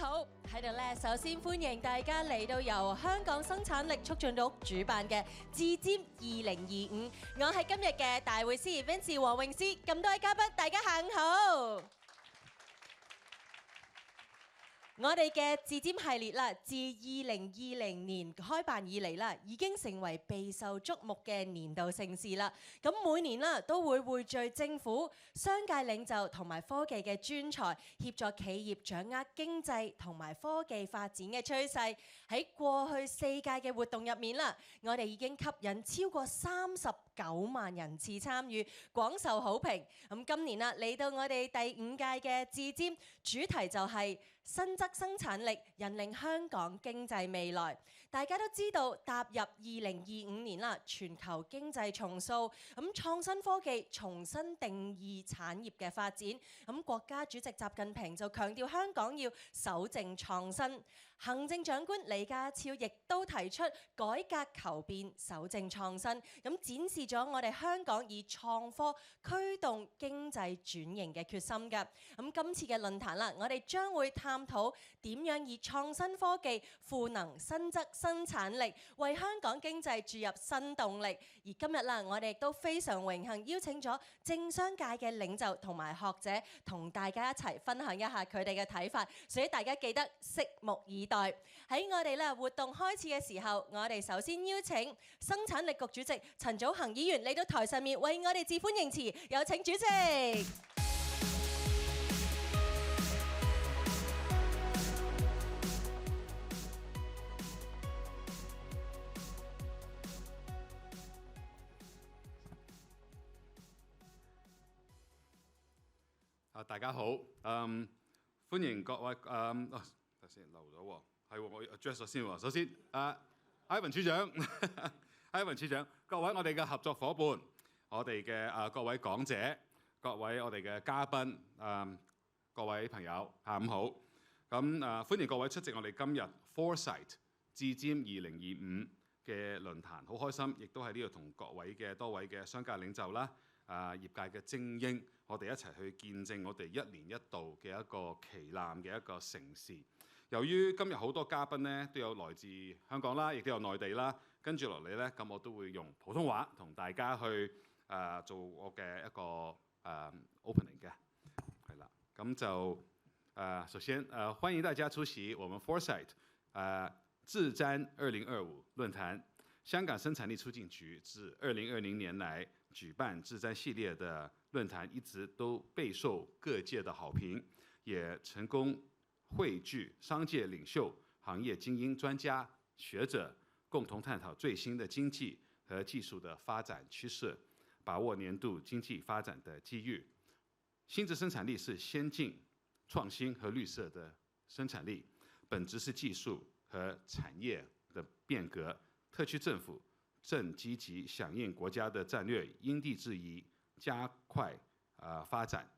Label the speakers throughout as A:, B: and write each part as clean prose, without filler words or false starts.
A: 好，喺度咧，首先歡迎大家嚟到由香港生產力促進局主辦嘅自瞻2025。我係今日嘅大會司儀 Vincy 黃詠詩，咁多位嘉賓，大家下午好。我哋嘅自瞻系列啦，自2020年開辦以嚟啦，已經成為備受矚目嘅年度盛事啦。咁每年啦都會匯聚政府、商界領袖同埋科技嘅專才，協助企業掌握經濟同埋科技發展嘅趨勢。喺過去4屆嘅活動入面啦，我哋已經吸引超過39萬人次參與，廣受好評。咁今年啦，嚟到我哋第5屆嘅自瞻，主題就係新則生產力引領香港經濟未來。大家都知道踏入2025年啦，全球經濟重塑，咁創新科技重新定義產業嘅發展。咁國家主席習近平就強調香港要守正創新。行政長官李家超亦都提出改革求變、守正創新，咁展示咗我哋香港以創科驅動經濟轉型嘅決心㗎。咁今次嘅論壇啦，我哋將會探討點樣以創新科技賦能新則生產力，為香港經濟注入新動力。而今日啦，我哋亦都非常榮幸邀請咗政商界嘅領袖同埋學者，同大家一齊分享一下佢哋嘅睇法，所以大家記得拭目以待。喺我哋咧活動開始嘅時候，我哋首先邀請生產力局主席陳祖恒議員嚟到台上面為我哋致歡迎詞，有請主席。
B: 大家好，歡迎各位，頭先漏咗喎，係我 address 咗先喎。首先，Ivan 處長，Ivan 處長，各位我哋嘅合作伙伴，我哋嘅各位講者，各位我哋嘅嘉賓，各位朋友，下午好。咁歡迎各位出席我哋今日 Foresight 自瞻2025嘅論壇，好開心，亦都喺呢度同各位嘅多位嘅商界領袖啦。業界嘅精英，我哋一齊去見證我哋1年1度嘅一個旗艦嘅一個盛事。由於今日好多嘉賓呢都有來自香港啦，亦都有內地啦，跟住落嚟呢，咁我都會用普通話同大家去做我嘅一個opening 嘅，係啦。咁就首先歡迎大家出席我們 Foresight 自瞻2025論壇。香港生產力促進局自2020年來舉辦自瞻系列的論壇，一直都備受各界的好評，也成功匯聚商界領袖、行業精英、專家學者，共同探討最新的經濟和技術的發展趨勢，把握年度經濟發展的機遇。新質生產力是先進、創新和綠色的生產力，本質是技術和產業的變革。特區政府正積極響應國家的戰略，因地制宜，加快發展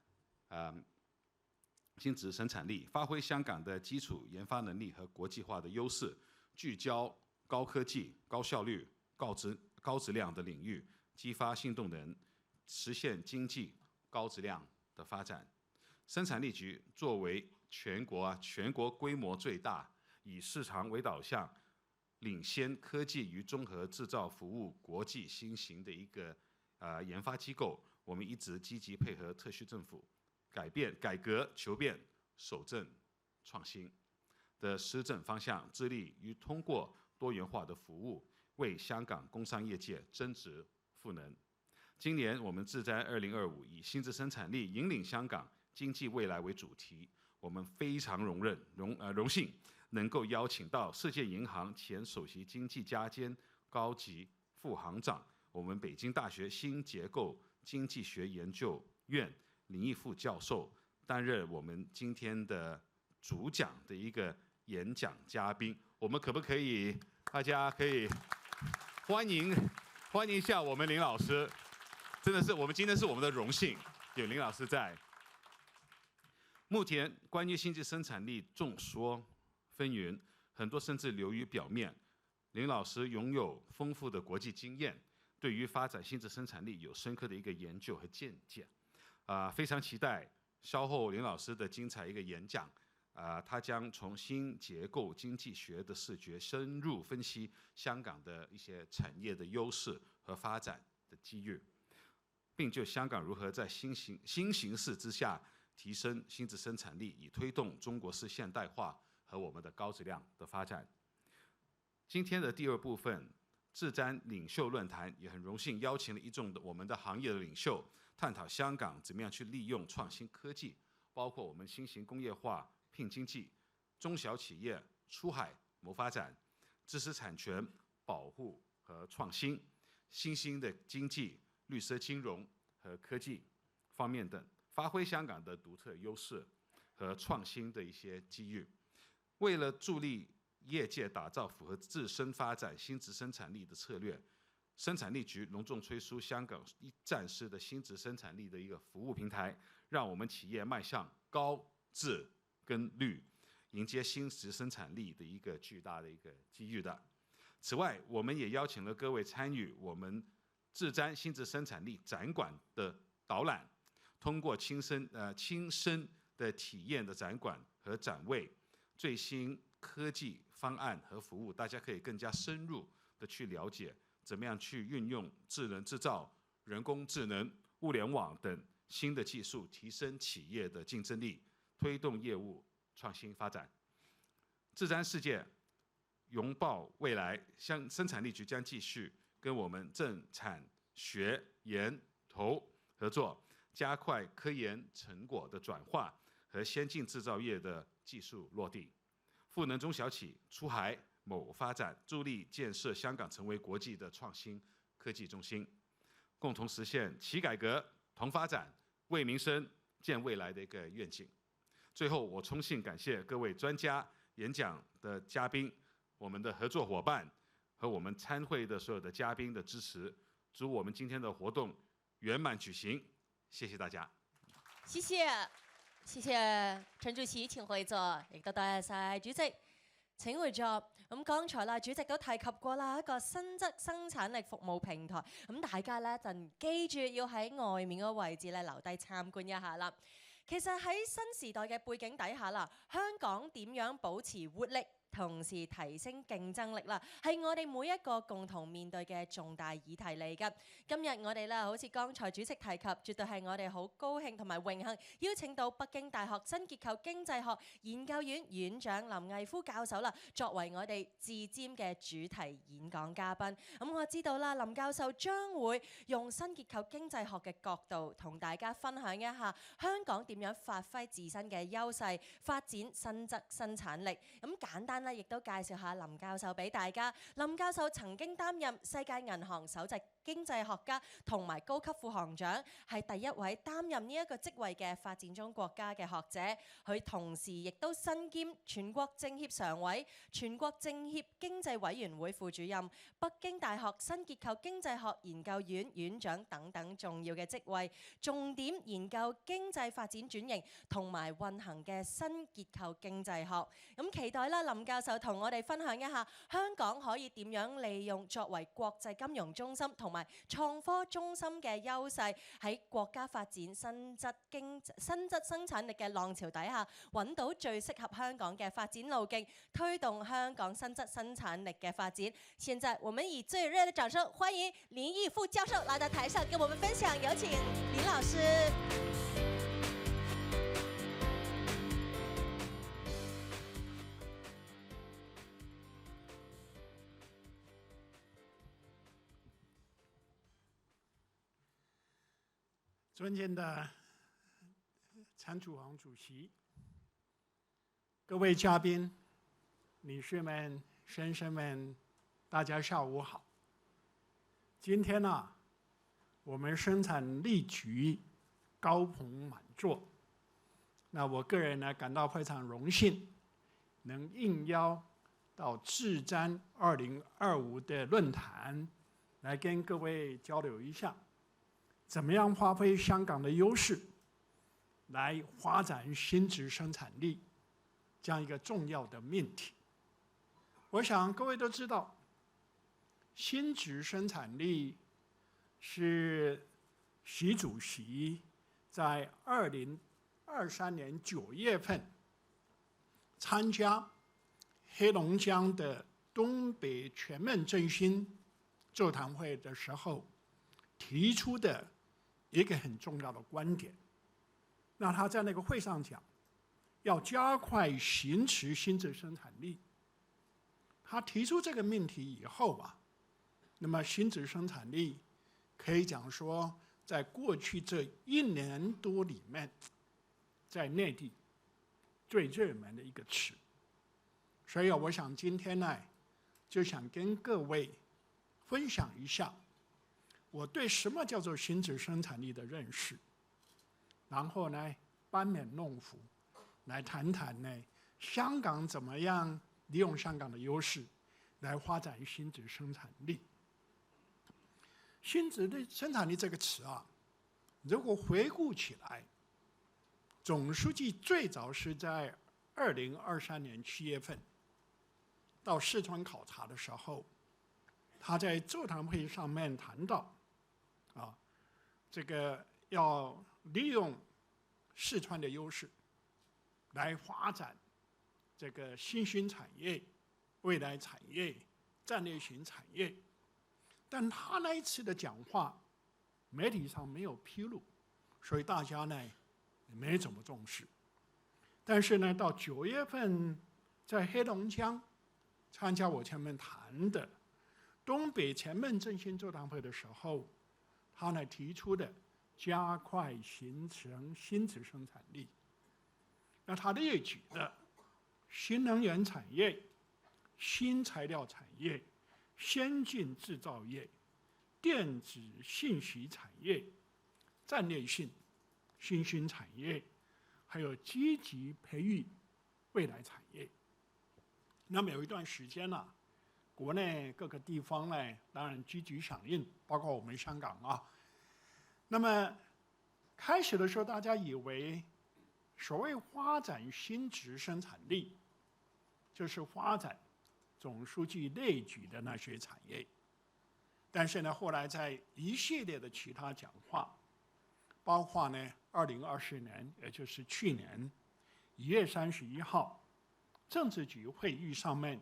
B: 新質生產力，發揮香港的基礎研發能力和國際化的優勢，聚焦高科技、高效率、高質量的領域，激發新動能，實現經濟高質量的發展。生產力局作為全國規模最大，以市場為導向，領先科技與綜合製造服務國際新型的一個研發機構，我們一直積極配合特區政府改革求變、守正創新的施政方向，致力於通過多元化的服務，為香港工商業界增值賦能。今年我們自瞻2025以新質生產力引領香港經濟未來為主題，我們非常榮幸能夠邀請到世界銀行前首席經濟家兼高級副行長，我們北京大學新結構經濟學研究院林毅副教授，擔任我們今天的主講的一個演講嘉賓。我們可不可以，大家可以歡迎一下我們林老師？真的是，我們今天是我們的榮幸，有林老師在。目前關於新質生產力眾說紛紜，很多甚至流於表面。林老師擁有豐富的國際經驗，對於發展新質生產力有深刻的一個研究和見解。非常期待稍後林老師的精彩一個演講，他将从新结构经济学的视角深入分析香港的一些产业的优势和发展的机遇，并就香港如何在新形势之下提升新质生产力，以推动中国式现代化和我们的高质量的发展。今天的第二部分，智瞻领袖论坛也很荣幸邀请了一众我们的行业的领袖，探讨香港怎么样去利用创新科技，包括我们新型工业化、拼经济、中小企业出海谋发展、知识产权保护和创新、新兴的经济、绿色金融和科技方面等，发挥香港的独特优势和创新的一些机遇。为了助力业界打造符合自身发展新质生产力的策略，生产力局隆重推出香港一站式的新质生产力的一个服务平台，让我们企业迈向高质跟绿，迎接新质生产力的一个巨大的一个机遇的。此外，我们也邀请了各位参与我们智瞻新质生产力展馆的导览，通过亲身的体验的展馆和展位，最新科技方案和服务，大家可以更加深入的去了解怎么样去运用智能制造、人工智能、物联网等新的技术，提升企业的竞争力，推动业务创新发展。智瞻世界拥抱未来，生产力局将继续跟我们政产学研投合作，加快科研成果的转化和先进制造业的技术落地，赋能中小企出海谋发展，助力建设香港成为国际的创新科技中心，共同实现企改革、同发展、为民生、建未来的一个愿景。最后，我衷心感谢各位专家、演讲的嘉宾、我们的合作伙伴和我们参会的所有的嘉賓的支持，祝我們今天的活動圓滿舉行。謝謝大家。
A: 謝謝陳主席，請回座，亦都多謝晒主席。請回座。咁剛才啦，主席都提及過啦，一個新質生產力服務平台。咁大家咧就記住要喺外面嗰個位置咧留低參觀一下啦。其實喺新時代嘅背景底下啦，香港點樣保持活力，同時提升競爭力啦，係我哋每一個共同面對嘅重大議題嚟㗎。今日我哋啦，好似剛才主席提及，絕對係我哋好高興同埋榮幸邀請到北京大學新結構經濟學研究院院長林毅夫教授啦，作為我哋智瞻嘅主題演講嘉賓。我知道啦，林教授將會用新結構經濟學嘅角度，同大家分享一下香港點樣發揮自身嘅優勢，發展新質生產力。簡單亦都介紹下林教授俾大家。林教授曾經擔任世界銀行首席經濟學家同埋高級副行長，係第一位擔任呢一個職位嘅發展中國家嘅學者。佢同時亦都身兼全國政協常委、全國政協經濟委員會副主任、北京大學新結構經濟學研究院院長等等重要嘅職位，重點研究經濟發展轉型同埋運行嘅新結構經濟學。期待啦，林教授同我哋分享一下香港可以點樣利用作為國際金融中心同埋創科中心嘅優勢，喺國家發展新質生產力嘅浪潮底下，揾到最適合香港嘅發展路徑，推動香港新質生產力嘅發展。現在我們以最熱烈的掌聲歡迎林毅夫教授來到台上跟我們分享，有請林老師。
C: 尊敬的陈祖宏主席，各位嘉宾、女士们、先生们，大家下午好。今天呢，我们生产力局高朋满座，那我个人呢感到非常荣幸，能应邀到智瞻2025的论坛来跟各位交流一下。怎么样发挥香港的优势，来发展新质生产力这样一个重要的命题？我想各位都知道，新质生产力是习主席在2023年9月份参加黑龙江的东北全面振兴座谈会的时候提出的一个很重要的观点。那他在那个会上讲，要加快行持新质生产力。他提出这个命题以后啊，那么新质生产力可以讲说，在过去这1年多里面，在内地最热门的一个词。所以我想今天呢，就想跟各位分享一下我对什么叫做新质生产力的认识，然后呢，班门弄斧，来谈谈呢，香港怎么样利用香港的优势来发展新质生产力。新质的生产力这个词啊，如果回顾起来，总书记最早是在2023年7月份到四川考察的时候，他在座谈会上面谈到，这个要利用四川的优势来发展这个新兴产业、未来产业、战略型产业。但他那一次的讲话，媒体上没有披露，所以大家呢没怎么重视。但是呢，到9月份在黑龙江参加我前面谈的东北全面振兴座谈会的时候，他呢提出的加快形成新质生产力。那他列举的新能源产业、新材料产业、先进制造业、电子信息产业、战略性新兴产业，还有积极培育未来产业。那么有一段时间呢，国内各个地方呢，当然积极响应，包括我们香港啊。那么开始的时候，大家以为所谓发展新质生产力，就是发展总书记列举的那些产业。但是呢，后来在一系列的其他讲话，包括呢2020年，也就是去年1月31号政治局会议上面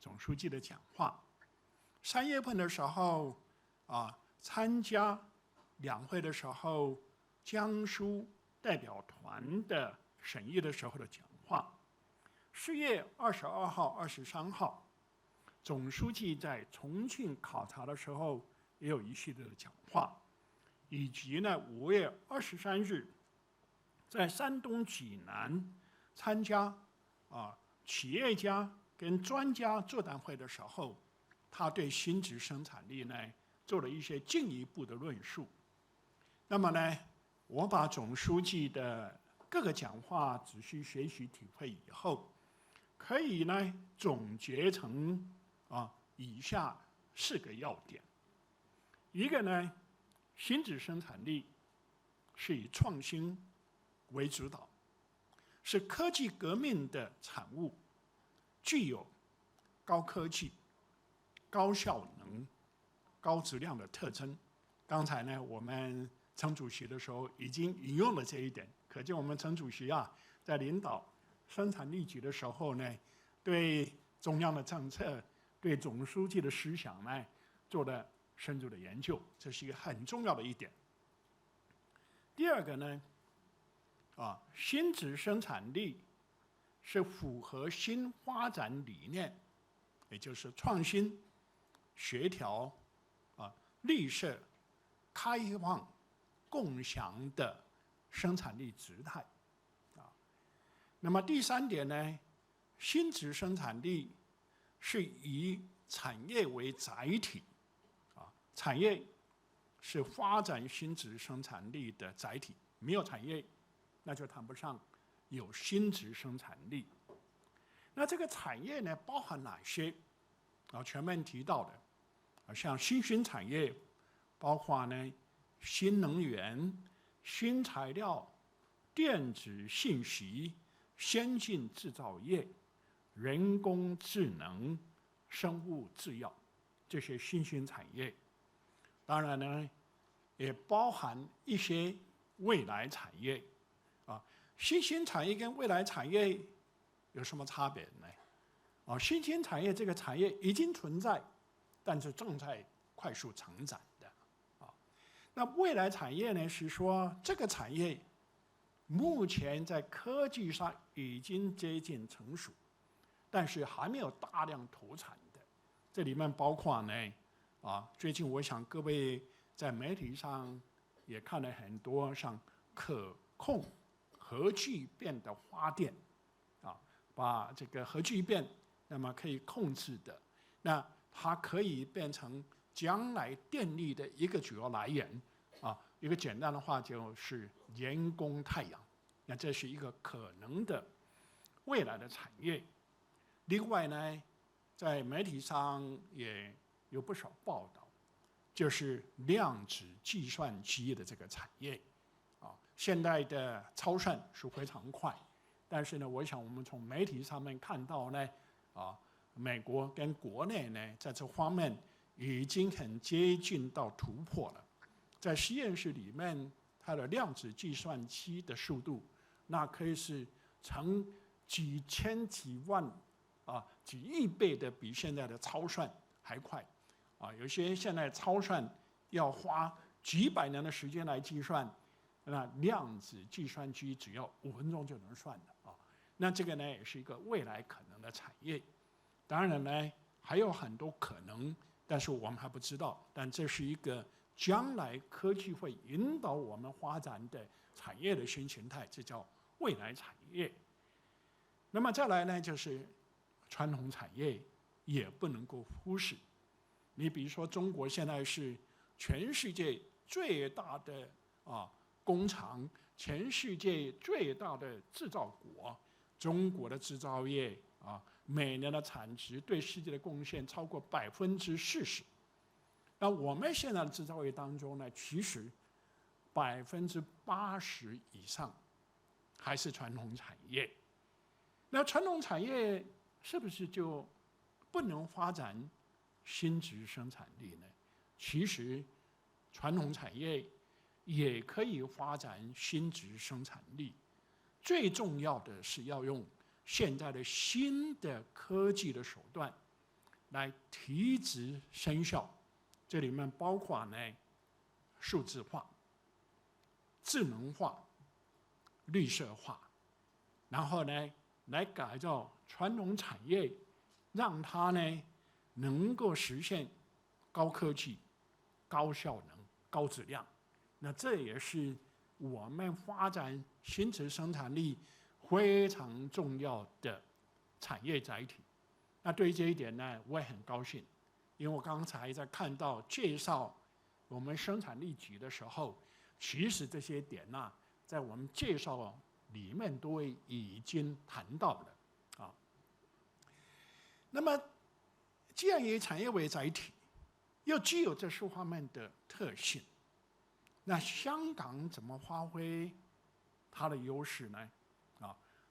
C: 总书记的讲话，3月份的时候参加两会的时候，江苏代表团的审议的时候的讲话，4月22号、23号。总书记在重庆考察的时候也有一系列的讲话，以及呢5月23日在山东济南参加企业家跟专家座谈会的时候，他对新质生产力呢做了一些进一步的论述。那么呢，我把总书记的各个讲话仔细学习体会以后，可以呢总结成以下4个要点。一个呢，新质生产力是以创新为主导，是科技革命的产物，具有高科技、高效能、高质量的特征。刚才呢，我们陈主席的时候已经引用了这一点，可见我们陈主席在领导生产力局的时候呢，对中央的政策、对总书记的思想呢，做了深入的研究，这是一个很重要的一点。第二个呢，新质生产力是符合新发展理念，也就是创新、协调、绿色、开放、共享的生产力姿态。那么第3点呢，新质生产力是以产业为载体，产业是发展新质生产力的载体，没有产业，那就谈不上有新质生产力。那这个产业呢，包含哪些？全面提到的，像新兴产业，包括呢新能源、新材料、电子信息、先进制造业、人工智能、生物制药这些新兴产业。当然呢，也包含一些未来产业。新兴产业跟未来产业有什么差别呢？新兴产业这个产业已经存在，但是正在快速成长的。那未来产业呢，是说这个产业目前在科技上已经接近成熟，但是还没有大量投产的。这里面包括呢，最近我想各位在媒体上也看了很多像可控核聚变的发电，把这个核聚变那么可以控制的，那它可以变成将来电力的一个主要来源。一个简单的话就是人工太阳，那这是一个可能的未来的产业。另外呢，在媒体上也有不少报道，就是量子计算机的这个产业。现在的超算是非常快，但是呢，我想我们从媒体上面看到呢，美国跟国内呢在这方面已经很接近到突破了。在实验室里面，它的量子计算机的速度，那可以是成几千几万几亿倍的，比现在的超算还快。有些现在超算要花几百年的时间来计算，那量子计算机只要5分钟就能算的。那这个呢，也是一个未来可能的产业。当然呢，还有很多可能，但是我们还不知道。但这是一个将来科技会引导我们发展的产业的新形态，这叫未来产业。那么再来呢，就是传统产业也不能够忽视。你比如说，中国现在是全世界最大的工厂，全世界最大的制造国。中国的制造业每年的产值对世界的贡献超过40%。那我们现在的制造业当中呢，其实80%以上还是传统产业。那传统产业是不是就不能发展新质生产力呢？其实传统产业也可以发展新质生产力，最重要的是要用现在的新的科技的手段来提质生效。这里面包括呢，数字化、智能化、绿色化，然后呢，来改造传统产业，让它呢能够实现高科技、高效能、高质量。那这也是我们发展新质生产力非常重要的产业载体。那对于这一点呢，我也很高兴。因为我刚才在看到介绍我们生产力局的时候，其实这些点在我们介绍里面都已经谈到了。那么，既然以产业为载体，又具有这数方面的特性，那香港怎么发挥它的优势呢？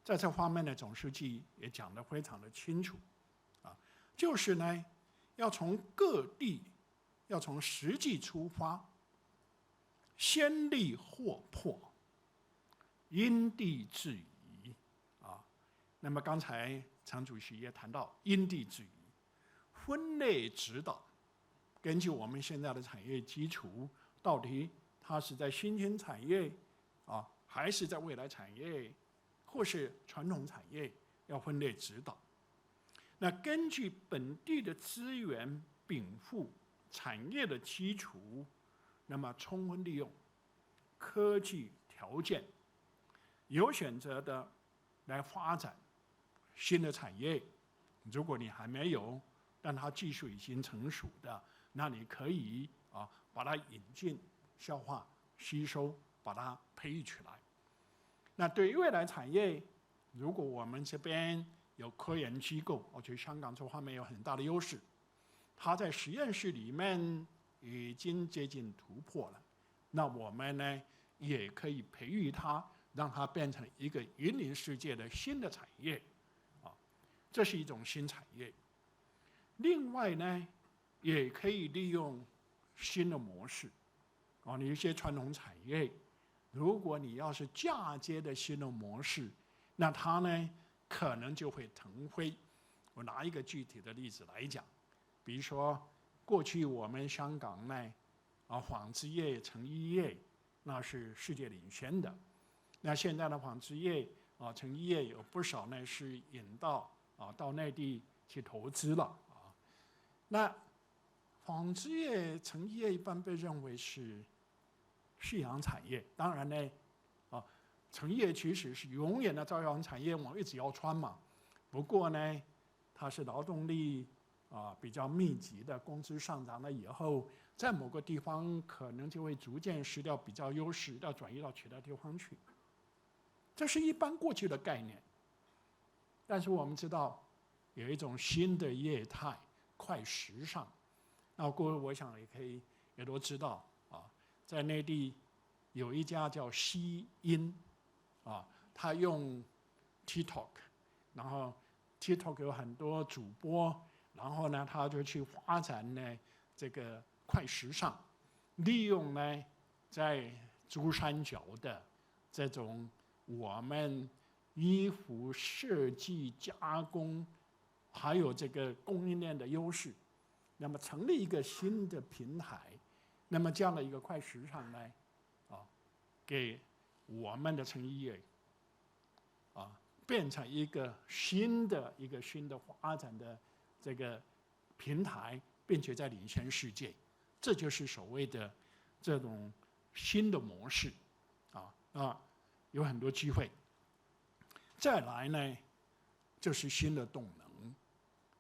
C: 在这方面呢，总书记也讲得非常的清楚，就是呢，要从各地，要从实际出发，先立后破，因地制宜。那么刚才常主席也谈到因地制宜，分类指导，根据我们现在的产业基础，到底它是在新兴产业还是在未来产业，或是传统产业，要分类指导。那根据本地的资源禀赋、产业的基础，那么充分利用科技条件，有选择的来发展新的产业。如果你还没有，但它技术已经成熟的，那你可以把它引进、消化、吸收，把它培育起来。那对于未来产业，如果我们这边有科研机构，我觉得香港这方面有很大的优势。它在实验室里面已经接近突破了，那我们呢也可以培育它，让它变成一个引领世界的新的产业，这是一种新产业。另外呢，也可以利用新的模式，你一些传统产业，如果你要是嫁接的新的模式，那它呢可能就会腾飞。我拿一个具体的例子来讲，比如说过去我们香港呢，纺织业、成衣业那是世界领先的。那现在的纺织业成衣业有不少呢是引到到内地去投资了那纺织业、成衣业一般被认为是夕阳产业，当然呢，成衣业其实是永远的朝阳产业，我们一直要穿嘛。不过呢，它是劳动力比较密集的，工资上涨了以后，在某个地方可能就会逐渐失掉比较优势，要转移到其他地方去。这是一般过去的概念。但是我们知道有一种新的业态，快时尚。那各位我想也都知道在内地有一家叫西音他用 TikTok， 然后 TikTok 有很多主播，然后呢他就去发展呢这个快时尚，利用呢在珠三角的这种我们衣服设计加工还有这个供应链的优势，那么成立一个新的平台，那么这样的一个快时尚呢给我们的成衣业变成一个新的发展的这个平台，并且在领先世界，这就是所谓的这种新的模式有很多机会。再来呢，就是新的动能。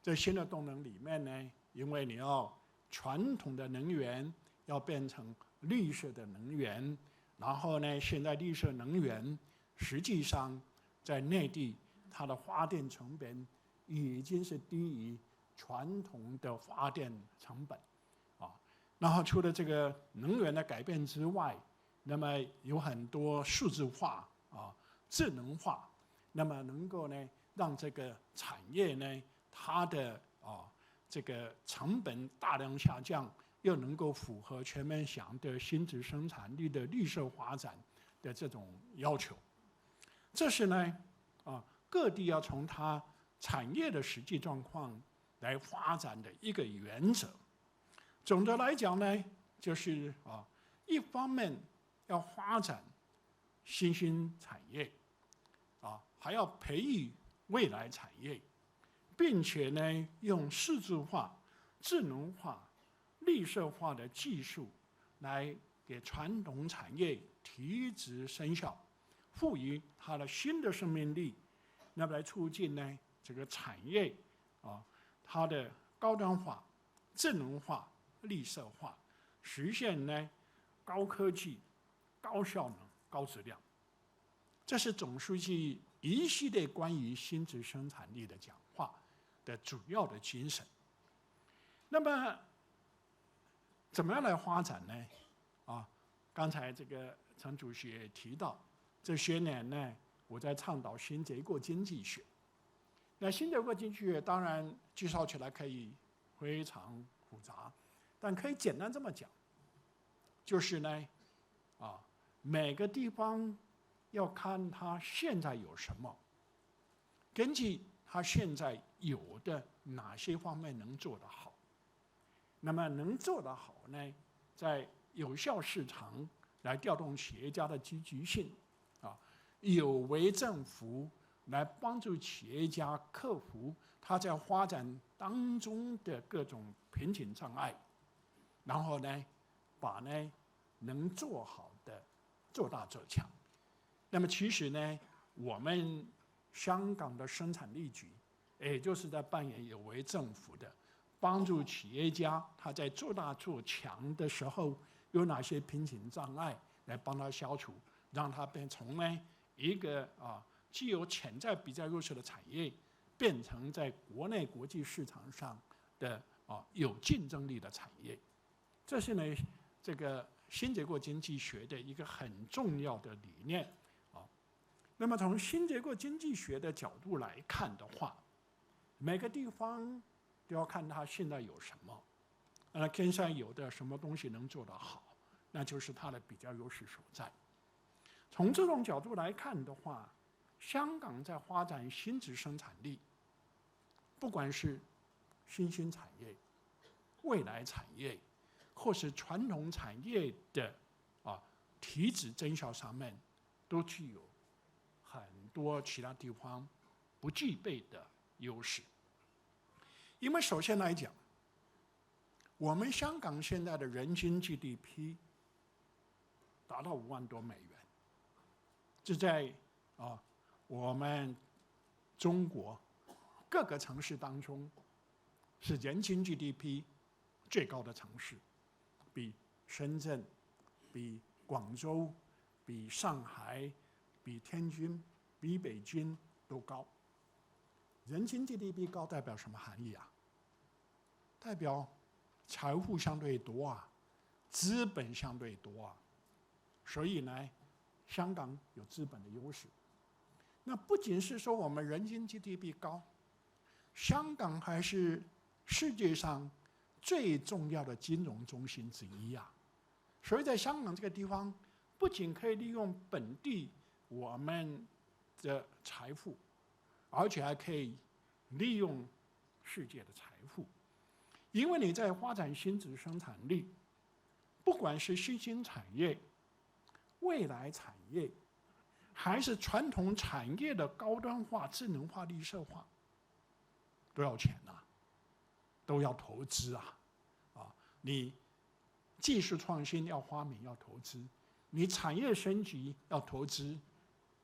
C: 在新的动能里面呢，因为你要传统的能源要变成绿色的能源，然后呢，现在绿色能源实际上在内地它的发电成本已经是低于传统的发电成本然后除了这个能源的改变之外，那么有很多数字化智能化，那么能够呢让这个产业呢它的这个成本大量下降，又能够符合全面想的新质生产力的绿色发展的这种要求。这是呢各地要从它产业的实际状况来发展的一个原则。总的来讲呢，就是一方面要发展新兴产业还要培育未来产业，并且呢用数字化、智能化、绿色化的技术来给传统产业提质生效，赋予它的新的生命力，那么来促进呢这个产业它的高端化、智能化、绿色化，实现呢高科技、高效能、高质量。这是总书记一系列关于新质生产力的讲话的主要的精神。那么怎么样来发展呢？刚才这个陈主席也提到，这些年呢，我在倡导新结构经济学。那新结构经济学当然介绍起来可以非常复杂，但可以简单这么讲，就是呢，每个地方要看它现在有什么，根据它现在有的哪些方面能做得好，那么能做得好呢，在有效市场来调动企业家的积极性，有为政府来帮助企业家克服他在发展当中的各种瓶颈障碍，然后呢，把呢能做好的做大做强。那么其实呢，我们香港的生产力局，也就是在扮演有为政府的，帮助企业家他在做大做强的时候有哪些瓶颈障碍，来帮他消除，让他变从呢一个既有潜在比较优势的产业，变成在国内国际市场上的有竞争力的产业。这是呢这个新结构经济学的一个很重要的理念那么从新结构经济学的角度来看的话，每个地方都要看它现在有什么，天上有的什么东西能做得好，那就是它的比较优势所在。从这种角度来看的话，香港在发展新质生产力，不管是新兴产业、未来产业，或是传统产业的体质增效上面，都具有很多其他地方不具备的优势。因为首先来讲，我们香港现在的人均 GDP 达到5万多美元，这在我们中国各个城市当中是人均 GDP 最高的城市，比深圳、比广州、比上海、比天津、比北京都高。人均 GDP 高代表什么含义啊？代表财富相对多啊，资本相对多啊，所以呢，香港有资本的优势。那不仅是说我们人均 GDP 高，香港还是世界上最重要的金融中心之一啊。所以在香港这个地方，不仅可以利用本地我们的财富，而且还可以利用世界的财富。因为你在发展新质生产力，不管是新兴产业、未来产业，还是传统产业的高端化、智能化、绿色化，都要钱啊，都要投资啊！你技术创新要发明要投资，你产业升级要投资，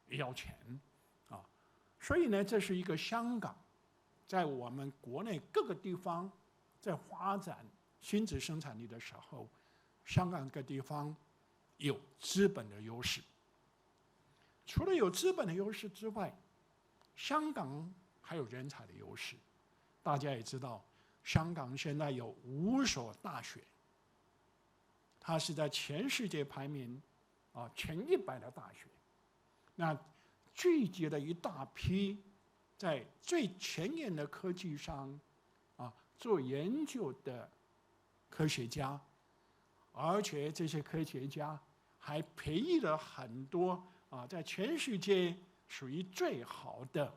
C: 也要钱啊！所以呢，这是一个香港在我们国内各个地方在发展新质生产力的时候，香港这个地方有资本的优势。除了有资本的优势之外，香港还有人才的优势。大家也知道，香港现在有5所大学，它是在全世界排名前100的大学，那聚集了一大批在最前沿的科技上做研究的科学家，而且这些科学家还培育了很多在全世界属于最好的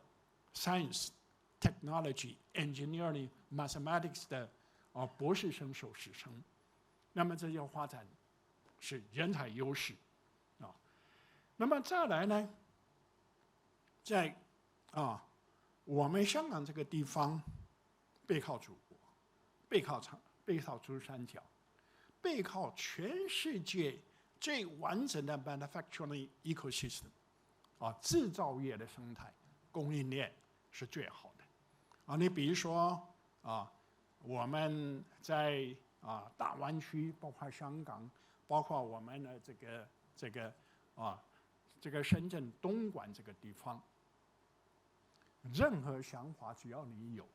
C: science、technology、engineering、mathematics 的博士生、硕士生。那么这要发展是人才优势那么再来呢，在我们香港这个地方，背靠祖国，背靠珠三角，背靠全世界最完整的 manufacturing ecosystem 制造业的生态供应链是最好的你比如说我们在大湾区，包括香港，包括我们的这个深圳东莞这个地方，任何想法只要你有，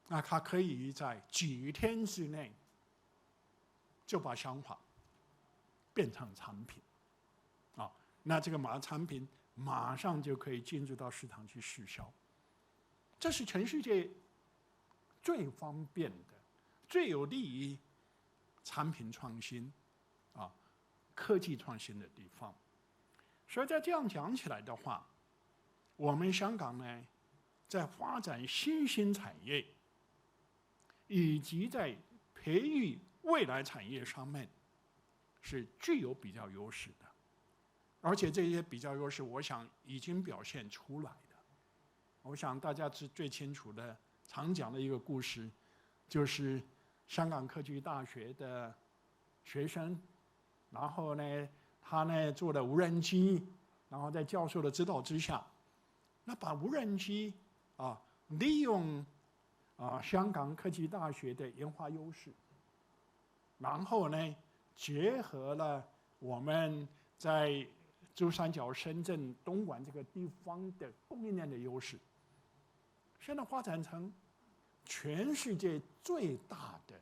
C: 那它可以在几天之内就把想法变成产品那这个产品马上就可以进入到市场去试销。这是全世界最方便的、最有利于产品创新科技创新的地方。所以在这样讲起来的话，我们香港呢，在发展新兴产业以及在培育未来产业上面是具有比较优势的，而且这些比较优势，我想已经表现出来的。我想大家是最清楚的，常讲的一个故事，就是香港科技大学的学生，然后呢，他呢做了无人机，然后在教授的指导之下，那把无人机利用香港科技大学的研发优势，然后呢结合了我们在珠三角、深圳、东莞这个地方的供应链的优势，现在发展成全世界最大的、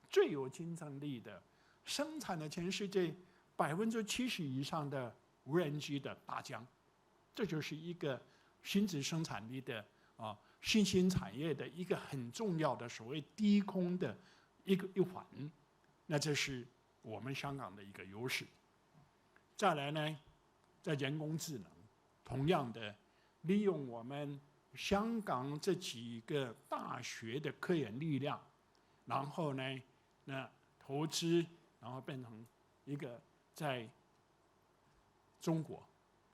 C: 最有竞争力的、生产了全世界70%以上的无人机的大疆。这就是一个新质生产力的新兴产业的一个很重要的所谓低空的一环。那这是我们香港的一个优势。再来呢，在人工智能，同样的利用我们香港这几个大学的科研力量，然后呢，投资，然后变成一个在中国、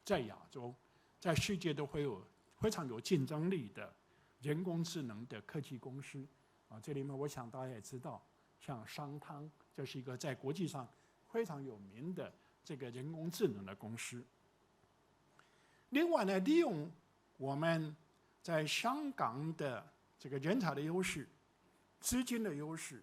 C: 在亚洲、在世界都会有非常有竞争力的人工智能的科技公司啊。这里面我想大家也知道，像商汤，这是一个在国际上非常有名的这个人工智能的公司。另外呢，利用我们在香港的这个人才的优势、资金的优势，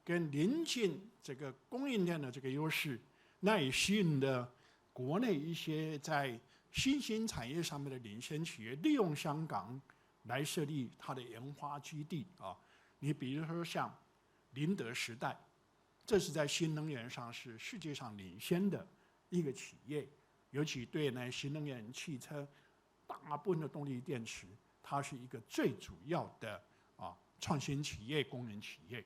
C: 跟邻近这个供应链的这个优势，那也吸引了国内一些在新兴产业上面的领先企业，利用香港来设立它的研发基地啊。你比如说像宁德时代，这是在新能源上是世界上领先的一个企业。尤其对呢新能源汽车大部分的动力电池，它是一个最主要的创新企业、工研企业。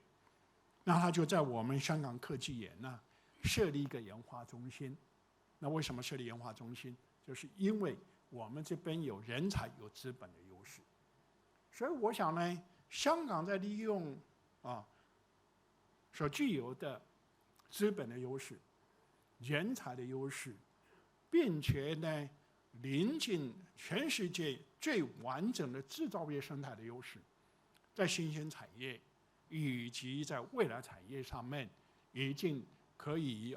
C: 那它就在我们香港科技园呢设立一个研发中心。那为什么设立研发中心？就是因为我们这边有人才、有资本的优势。所以我想呢，香港在利用所具有的资本的优势、人才的优势，并且呢，临近全世界最完整的制造业生态的优势，在新兴产业以及在未来产业上面，已经可以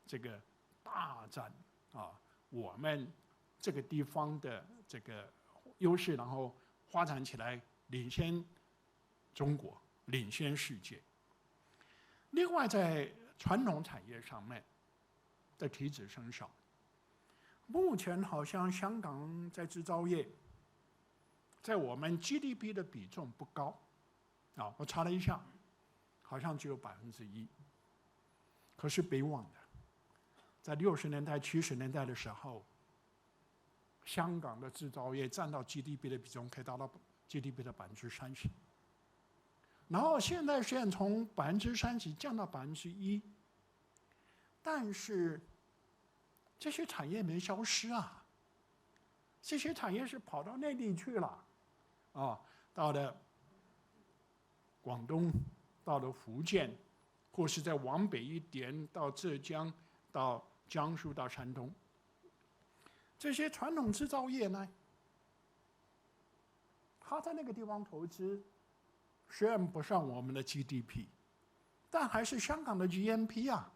C: 这个大展我们这个地方的这个优势，然后发展起来，领先中国，领先世界。另外，在传统产业上面的提质升效。目前好像香港在制造业，在我们 GDP 的比重不高，我查了一下，好像只有1%。可是别忘了，在60年代、70年代的时候，香港的制造业占到 GDP 的比重可以达到 GDP 的30%。然后现在虽然从30%降到1%，但是这些产业没消失啊，这些产业是跑到内地去了，到了广东，到了福建，或是再往北一点到浙江、到江苏、到山东。这些传统制造业呢，他在那个地方投资，虽然不上我们的 GDP， 但还是香港的 GNP 啊。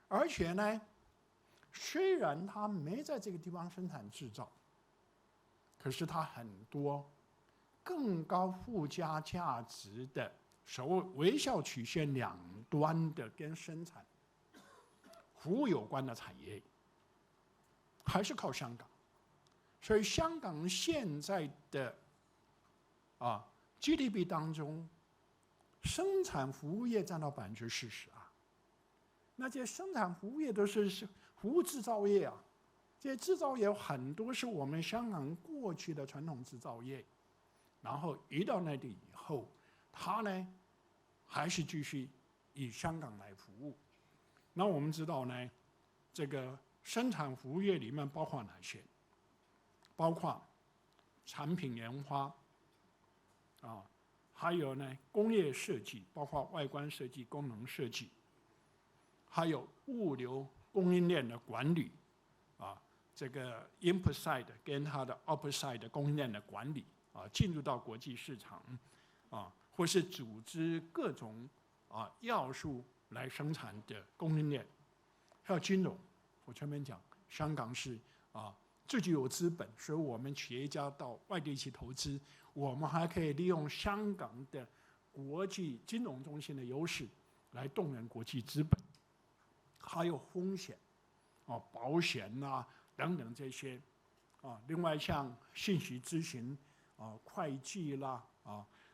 C: 而且呢，虽然它没在这个地方生产制造，可是它很多更高附加价值的所谓微笑曲线两端的跟生产服务有关的产业，还是靠香港。所以香港现在的GDP 当中，生产服务业占到40%啊。那些生产服务业都是服务制造业啊，这些制造业有很多是我们香港过去的传统制造业，然后移到内地以后，它呢还是继续以香港来服务。那我们知道呢，这个生产服务业里面包括哪些？包括产品研发还有呢工业设计，包括外观设计、功能设计，还有物流供应链的管理这个 input side 跟它的 output side 的供应链的管理进入到国际市场或是组织各种要素来生产的供应链，还有金融。我前面讲，香港是自己有资本，所以我们企业家到外地去投资，我们还可以利用香港的国际金融中心的优势来动员国际资本，还有风险保险等等这些另外像信息咨询会计啦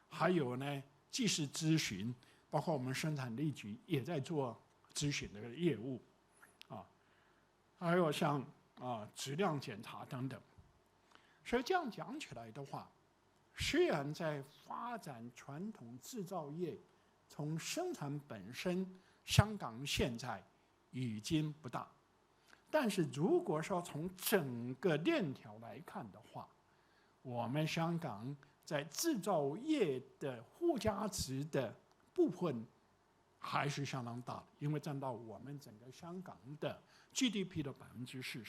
C: 还有呢技师咨询，包括我们生产力局也在做咨询的业务还有像质量检查等等。所以这样讲起来的话，虽然在发展传统制造业，从生产本身，香港现在已经不大，但是如果说从整个链条来看的话，我们香港在制造业的附加值的部分还是相当大的，因为占到我们整个香港的 GDP 的40%。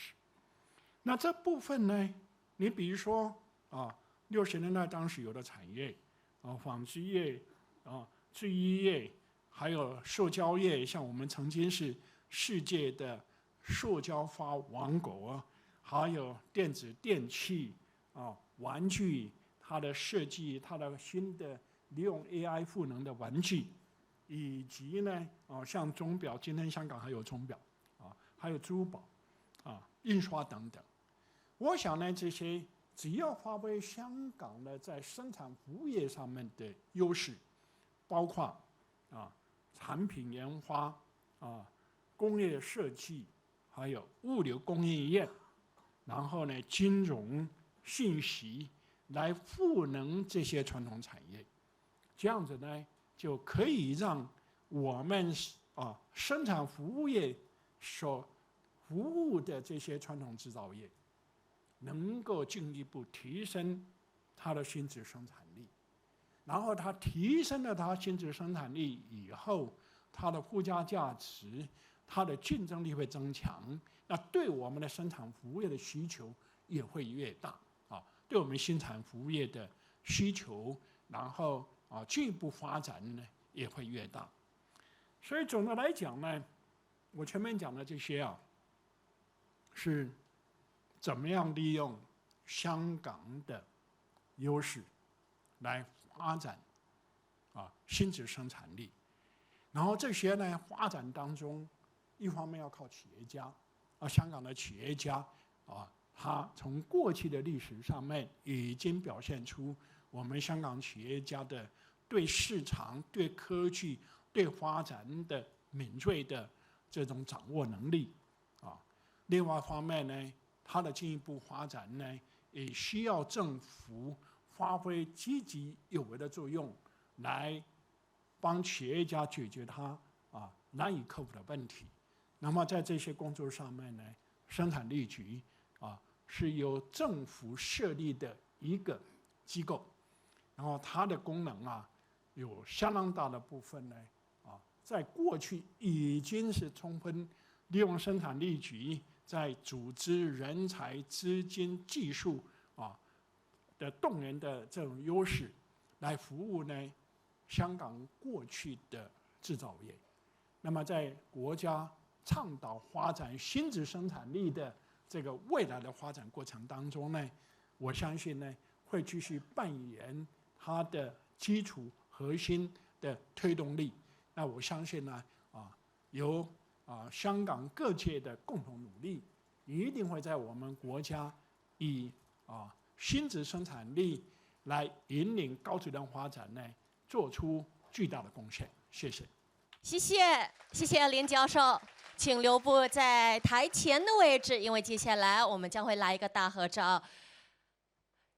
C: 那这部分呢，你比如说60年代当时有的产业纺织业制衣业，还有塑胶业，像我们曾经是世界的塑胶花王国，还有电子电器玩具，它的设计，它的新的利用 AI 赋能的玩具，以及呢像钟表，今天香港还有钟表还有珠宝印刷等等。我想呢，这些只要发挥香港的在生产服务业上面的优势，包括产品研发工业设计，还有物流供应链，然后呢金融信息来赋能这些传统产业，这样子呢就可以让我们生产服务业所服务的这些传统制造业能够进一步提升它的新质生产力，然后它提升了它新质生产力以后，它的附加价值，它的竞争力会增强，那对我们的生产服务业的需求也会越大对我们生产服务业的需求，然后进一步发展呢也会越大。所以总的来讲呢，我前面讲的这些是怎么样利用香港的优势来发展新质生产力，然后这些呢发展当中，一方面要靠企业家香港的企业家他从过去的历史上面已经表现出我们香港企业家的对市场、对科技、对发展的敏锐的这种掌握能力另外一方面呢，它的进一步发展呢，也需要政府发挥积极有为的作用，来帮企业家解决他难以克服的问题。那么在这些工作上面呢，生产力局是由政府设立的一个机构，然后它的功能有相当大的部分呢在过去已经是充分利用生产力局在组织、人才、资金、技术的动员的这种优势，来服务呢香港过去的制造业。那么在国家倡导发展新质生产力的这个未来的发展过程当中呢，我相信呢会继续扮演它的基础核心的推动力。那我相信呢由香港各界的共同努力，一定会在我们国家以新质生产力来引领高质量发展呢，做出巨大的贡献。谢谢。
A: 谢谢连教授，请留步在台前的位置，因为接下来我们将会来一个大合照。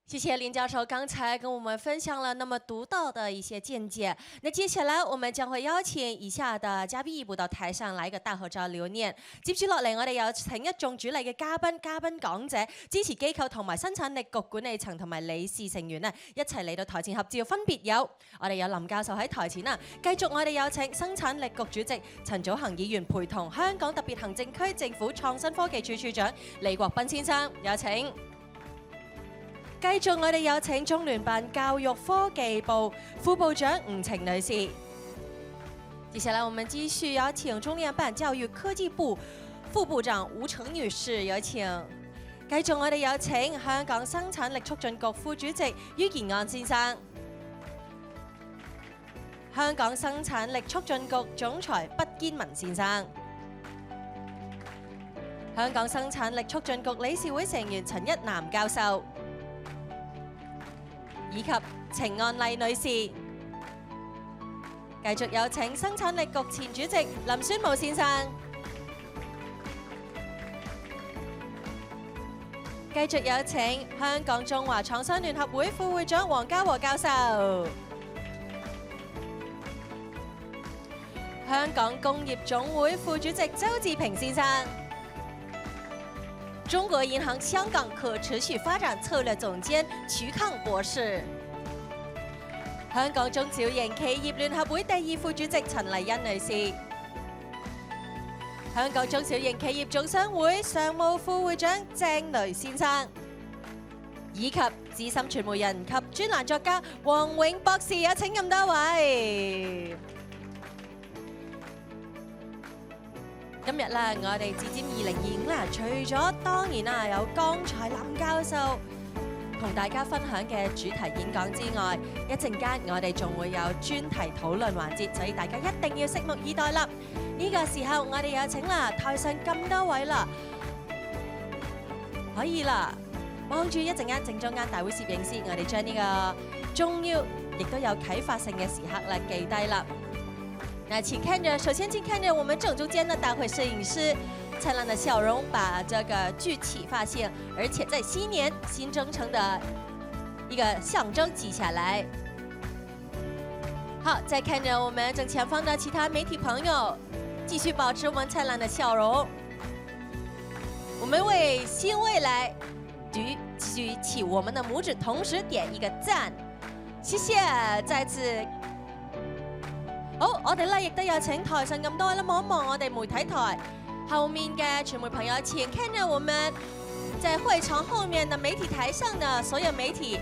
A: 谢谢林教授刚才跟我们分享了那麼獨到的一些見解。那接下來我們將會邀請以下的嘉賓移步到台上來一個大合照留念。接住落嚟，我哋有請一眾主禮嘅嘉賓講者、支持機構同埋生產力局管理層同埋理事成員呢，一齊嚟到台前合照。分別有我哋有林教授喺台前啦，繼續我哋有請生產力局主席陳祖恒議員陪同香港特別行政區政府創新科技處處長李國斌先生，有請。繼續我哋有請中聯辦教育科技部副部長吳晴女士。接下來我們繼續有請中聯辦教育科技部副部長吳晴女士，有請。繼續我哋有請香港生產力促進局副主席于建安先生。香港生產力促進局總裁畢堅文先生。香港生產力促進局理事會成員陳一南教授。以及程岸麗女士，繼續有請生產力局前主席林宣武先生，繼續有請香港中華創新聯合會副會長黃家和教授，香港工業總會副主席周志平先生，中國銀行香港可持續發展策略總監瞿康博士。香港中小型企業聯合會第2副主席陳麗欣女士。香港中小型企業總商會常務副會長鄭雷先生。以及資深傳媒人及專欄作家黃永博士，有請咁多位。今日啦，我哋自尖2025啦，除咗當然啦有剛才林教授同大家分享嘅主題演講之外，一陣間我哋仲會有專題討論環節，所以大家一定要拭目以待啦。呢個時候我哋有請啦台上咁多位啦，可以啦。望住一陣間正中間大會攝影師，我哋將呢個重要亦都有啟發性嘅時刻啦記低啦。那請看着，首先請看着我們正中間的大會攝影師燦爛的笑容，把這個具啟發性，而且在新年新征程的一個象徵記下來。好，再看着我們正前方的其他媒體朋友，繼續保持我們燦爛的笑容。我們為新未來舉起我們的拇指，同時點一個讚，謝謝，再次。好，我哋咧亦都有請台上咁多位啦，望一望我哋媒體台後面嘅傳媒朋友，請看着我們在會場後面的媒體台上的所有媒體，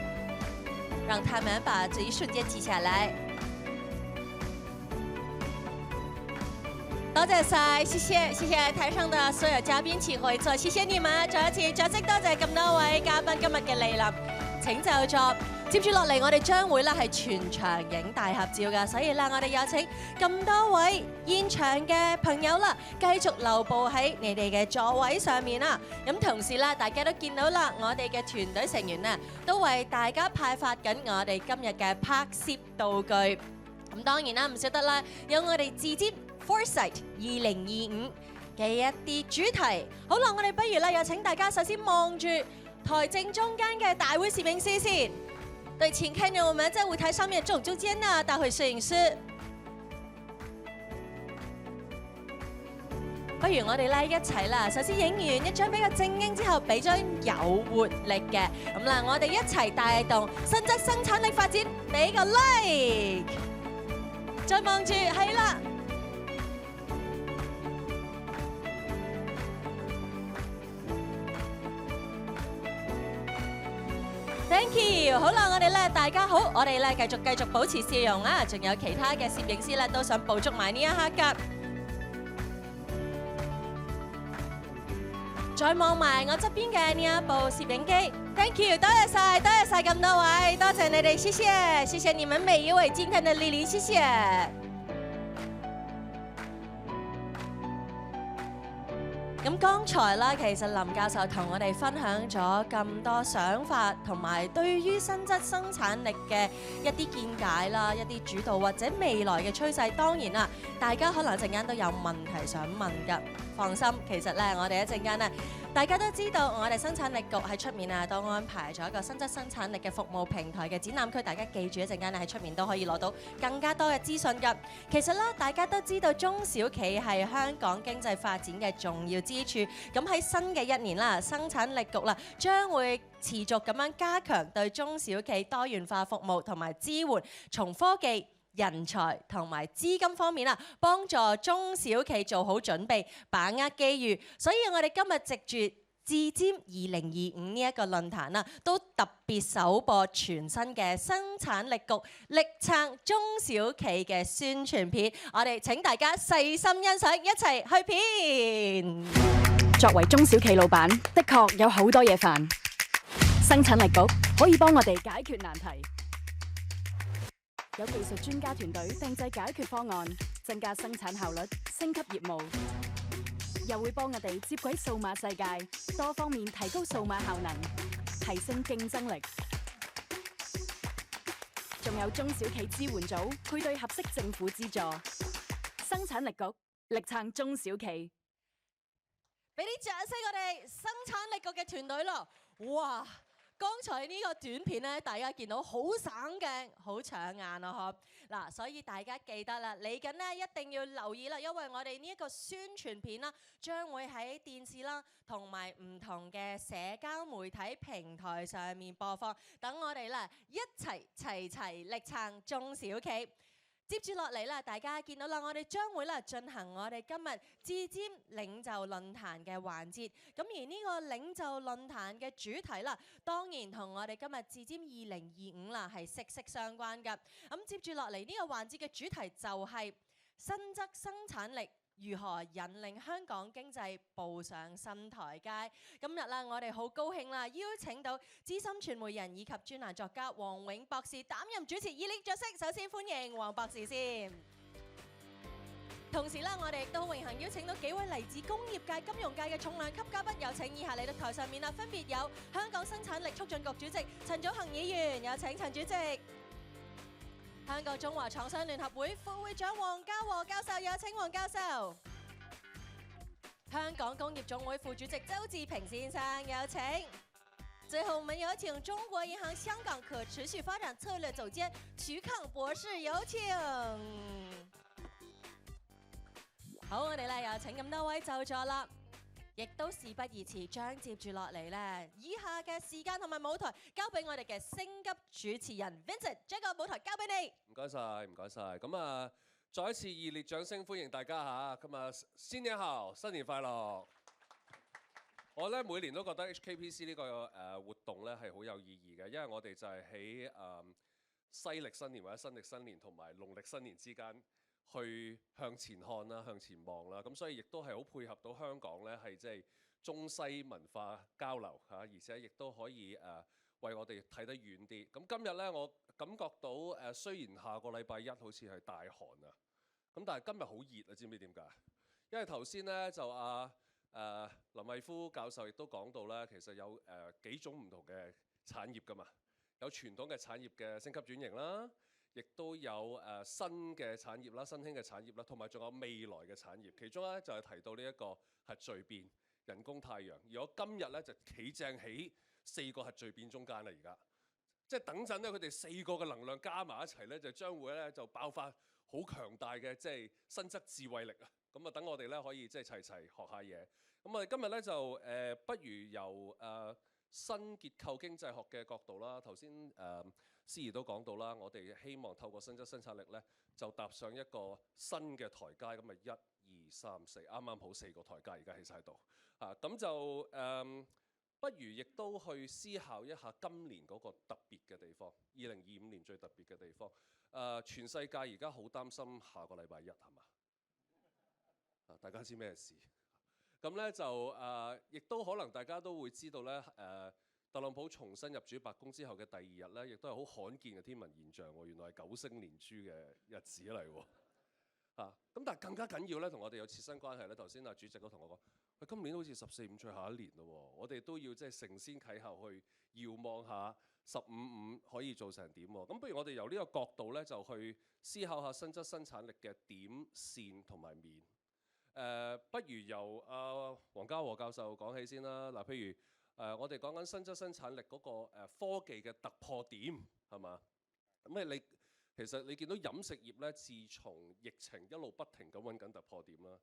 A: 讓他們把這一瞬間記下來。多謝晒，謝謝台上的所有嘉賓，請回座，謝謝你們，再一次掌聲多謝咁多位嘉賓今日嘅蒞臨，請就座。接住落嚟，我哋將會咧係全場影大合照㗎，所以啦，我哋有請咁多位現場嘅朋友啦，繼續留步喺你哋嘅座位上面啦。咁同時啦，大家都見到啦，我哋嘅團隊成員啊，都為大家派發緊我哋今日嘅拍攝道具。咁當然啦，唔少得啦，有我哋自尖 Foresight 2025嘅一啲主題。好啦，我哋不如啦，有請大家首先望住台正中間嘅大會攝影師先。對，請看着我們在舞台上面正中間的大會攝影師。不如我哋咧一齊啦，首先影完一張比較正經之後，俾張有活力嘅。咁啦，我哋一齊帶動新質生產力發展，俾個 like。再望住，係啦。Thank you， 好啦，我哋咧大家好，我哋咧繼續保持笑容啊！仲有其他嘅攝影師咧都想捕捉埋呢一刻㗎。再望埋我側邊嘅呢一部攝影機 ，Thank you， 多謝晒咁多位，多謝你哋，謝謝你們每一位今天的蒞臨，謝謝。咁剛才啦，其實林教授同我哋分享咗咁多想法，同埋對於新質生產力嘅一啲見解啦，一啲主導或者未來嘅趨勢。當然啦，大家可能陣間都有問題想問㗎。放心，其實咧，我哋一陣間咧，大家都知道，我哋生產力局喺出面啊，都安排咗一個新質生產力嘅服務平台嘅展覽區。大家記住一陣間咧喺出面都可以攞到更加多嘅資訊㗎。其實咧，大家都知道中小企係香港經濟發展嘅重要支柱。咁喺新嘅一年啦，生產力局啦將會持續咁樣加強對中小企多元化服務同埋支援，從科技、人才同埋資金方面啦，幫助中小企做好準備，把握機遇。所以我哋今日藉住自尖2025呢一個論壇啦，都特別首播全新嘅生產力局力撐中小企嘅宣傳片。我哋請大家細心欣賞，一齊去片。
D: 作為中小企老闆，的確有好多嘢煩。生產力局可以幫我哋解決難題。有技術專家團隊訂製解決方案，增加生產效率，升級業務，又會幫我哋接軌數碼世界，多方面提高數碼效能，提升競爭力。仲有中小企支援組配對合適政府資助。生產力局力撐中小企。
A: 俾啲掌聲我哋生產力局嘅團隊咯！哇，剛才呢個短片咧，大家見到好省鏡，好搶眼啊！嗬，嗱，所以大家記得啦，嚟緊呢一定要留意啦，因為我哋呢一個宣傳片啦，將會喺電視啦同埋唔同嘅社交媒體平台上面播放，等我哋咧一齊齊力撐中小企。接住落嚟啦，大家見到啦，我哋將會咧進行我哋今日自尖領袖論壇嘅環節。咁而呢個領袖論壇嘅主題啦，當然同我哋今日自尖2025啦係息息相關㗎。咁接住落嚟呢個環節嘅主題就係新質生產力。如何引領香港經濟步上新台階？今日啦，我哋好高興啦，邀請到資深傳媒人以及專欄作家黃永博士擔任主持，熱烈掌聲！首先歡迎黃博士先。同時啦，我哋亦都榮幸邀請到幾位嚟自工業界、金融界嘅重量級嘉賓，有請以下嚟到台上面啦，分別有香港生產力促進局主席陳祖恒議員，有請陳主席。香港中華廠商聯合會副會長黃家和教授，有請黃教授。香港工業總會副主席周志平先生，有請。最後，我們有請中國銀行香港可持續發展策略總監瞿康博士，有請。好，我哋咧有請咁多位就座啦。亦都事不宜遲，將接住落嚟咧，以下嘅時間同埋舞台交俾我哋嘅星級主持人 Vincent， 將個舞台交俾你。
E: 唔該晒，唔該晒。咁啊，再一次熱烈掌聲歡迎大家嚇。咁啊，新年好，新年快樂。我咧每年都覺得 HKPC 呢個活動咧係好有意義嘅，因為我哋就係喺西歷新年或者新歷新年同埋農曆新年之間，去向前看啦，向前望啦，咁所以亦都係好配合到香港咧，係即係中西文化交流嚇，而且亦都可以為我哋睇得遠啲。咁今日咧，我感覺到雖然下個禮拜一好似係大寒啊，咁但係今日好熱啊，知唔知點解？因為頭先咧就林毅夫教授亦都講到咧，其實有幾種唔同嘅產業㗎嘛，有傳統嘅產業嘅升級轉型啦。亦都有新嘅產業啦、新興嘅產業啦，同埋仲有未來嘅產業。其中咧就係提到呢一個核聚變、人工太陽。而我今日咧就企正喺4個核聚變中間啦，而家即係等陣咧，佢哋4個嘅能量加埋一齊咧，就將會咧就爆發好強大嘅即係新質智慧力啊！咁啊，等我哋咧可以即係齊齊學下嘢。咁我哋今日咧就不如由新結構經濟學嘅角度啦，頭先司儀都講到啦，我哋希望透過新質生產力咧，就踏上一個新嘅台階。咁啊，1、2、3、4，啱啱好4個台階而家喺晒度啊！咁就不如亦都去思考一下今年嗰個特別嘅地方，2025年最特別嘅地方。全世界而家好擔心下個禮拜一係嘛？大家知咩事？咁咧就亦都可能大家都會知道咧特朗普重新入主白宮之後嘅第2日咧，亦都係好罕見嘅天文現象喎。原來係9星連珠嘅日子嚟喎。咁但係更加緊要咧，同我哋有切身關係咧。頭先主席都同我講，喂，今年好似14、5最後一年咯喎，我哋都要即係承先啟後去遙望下15、5可以做成點喎。咁不如我哋由呢個角度咧，就去思考下新質生產力嘅點、線同埋面。不如由黃家和教授講起先啦。嗱，譬如我哋講緊新質生產力嗰個科技嘅突破點係嘛？咁其實你見到飲食業咧，自從疫情一路不停咁揾緊突破點啦。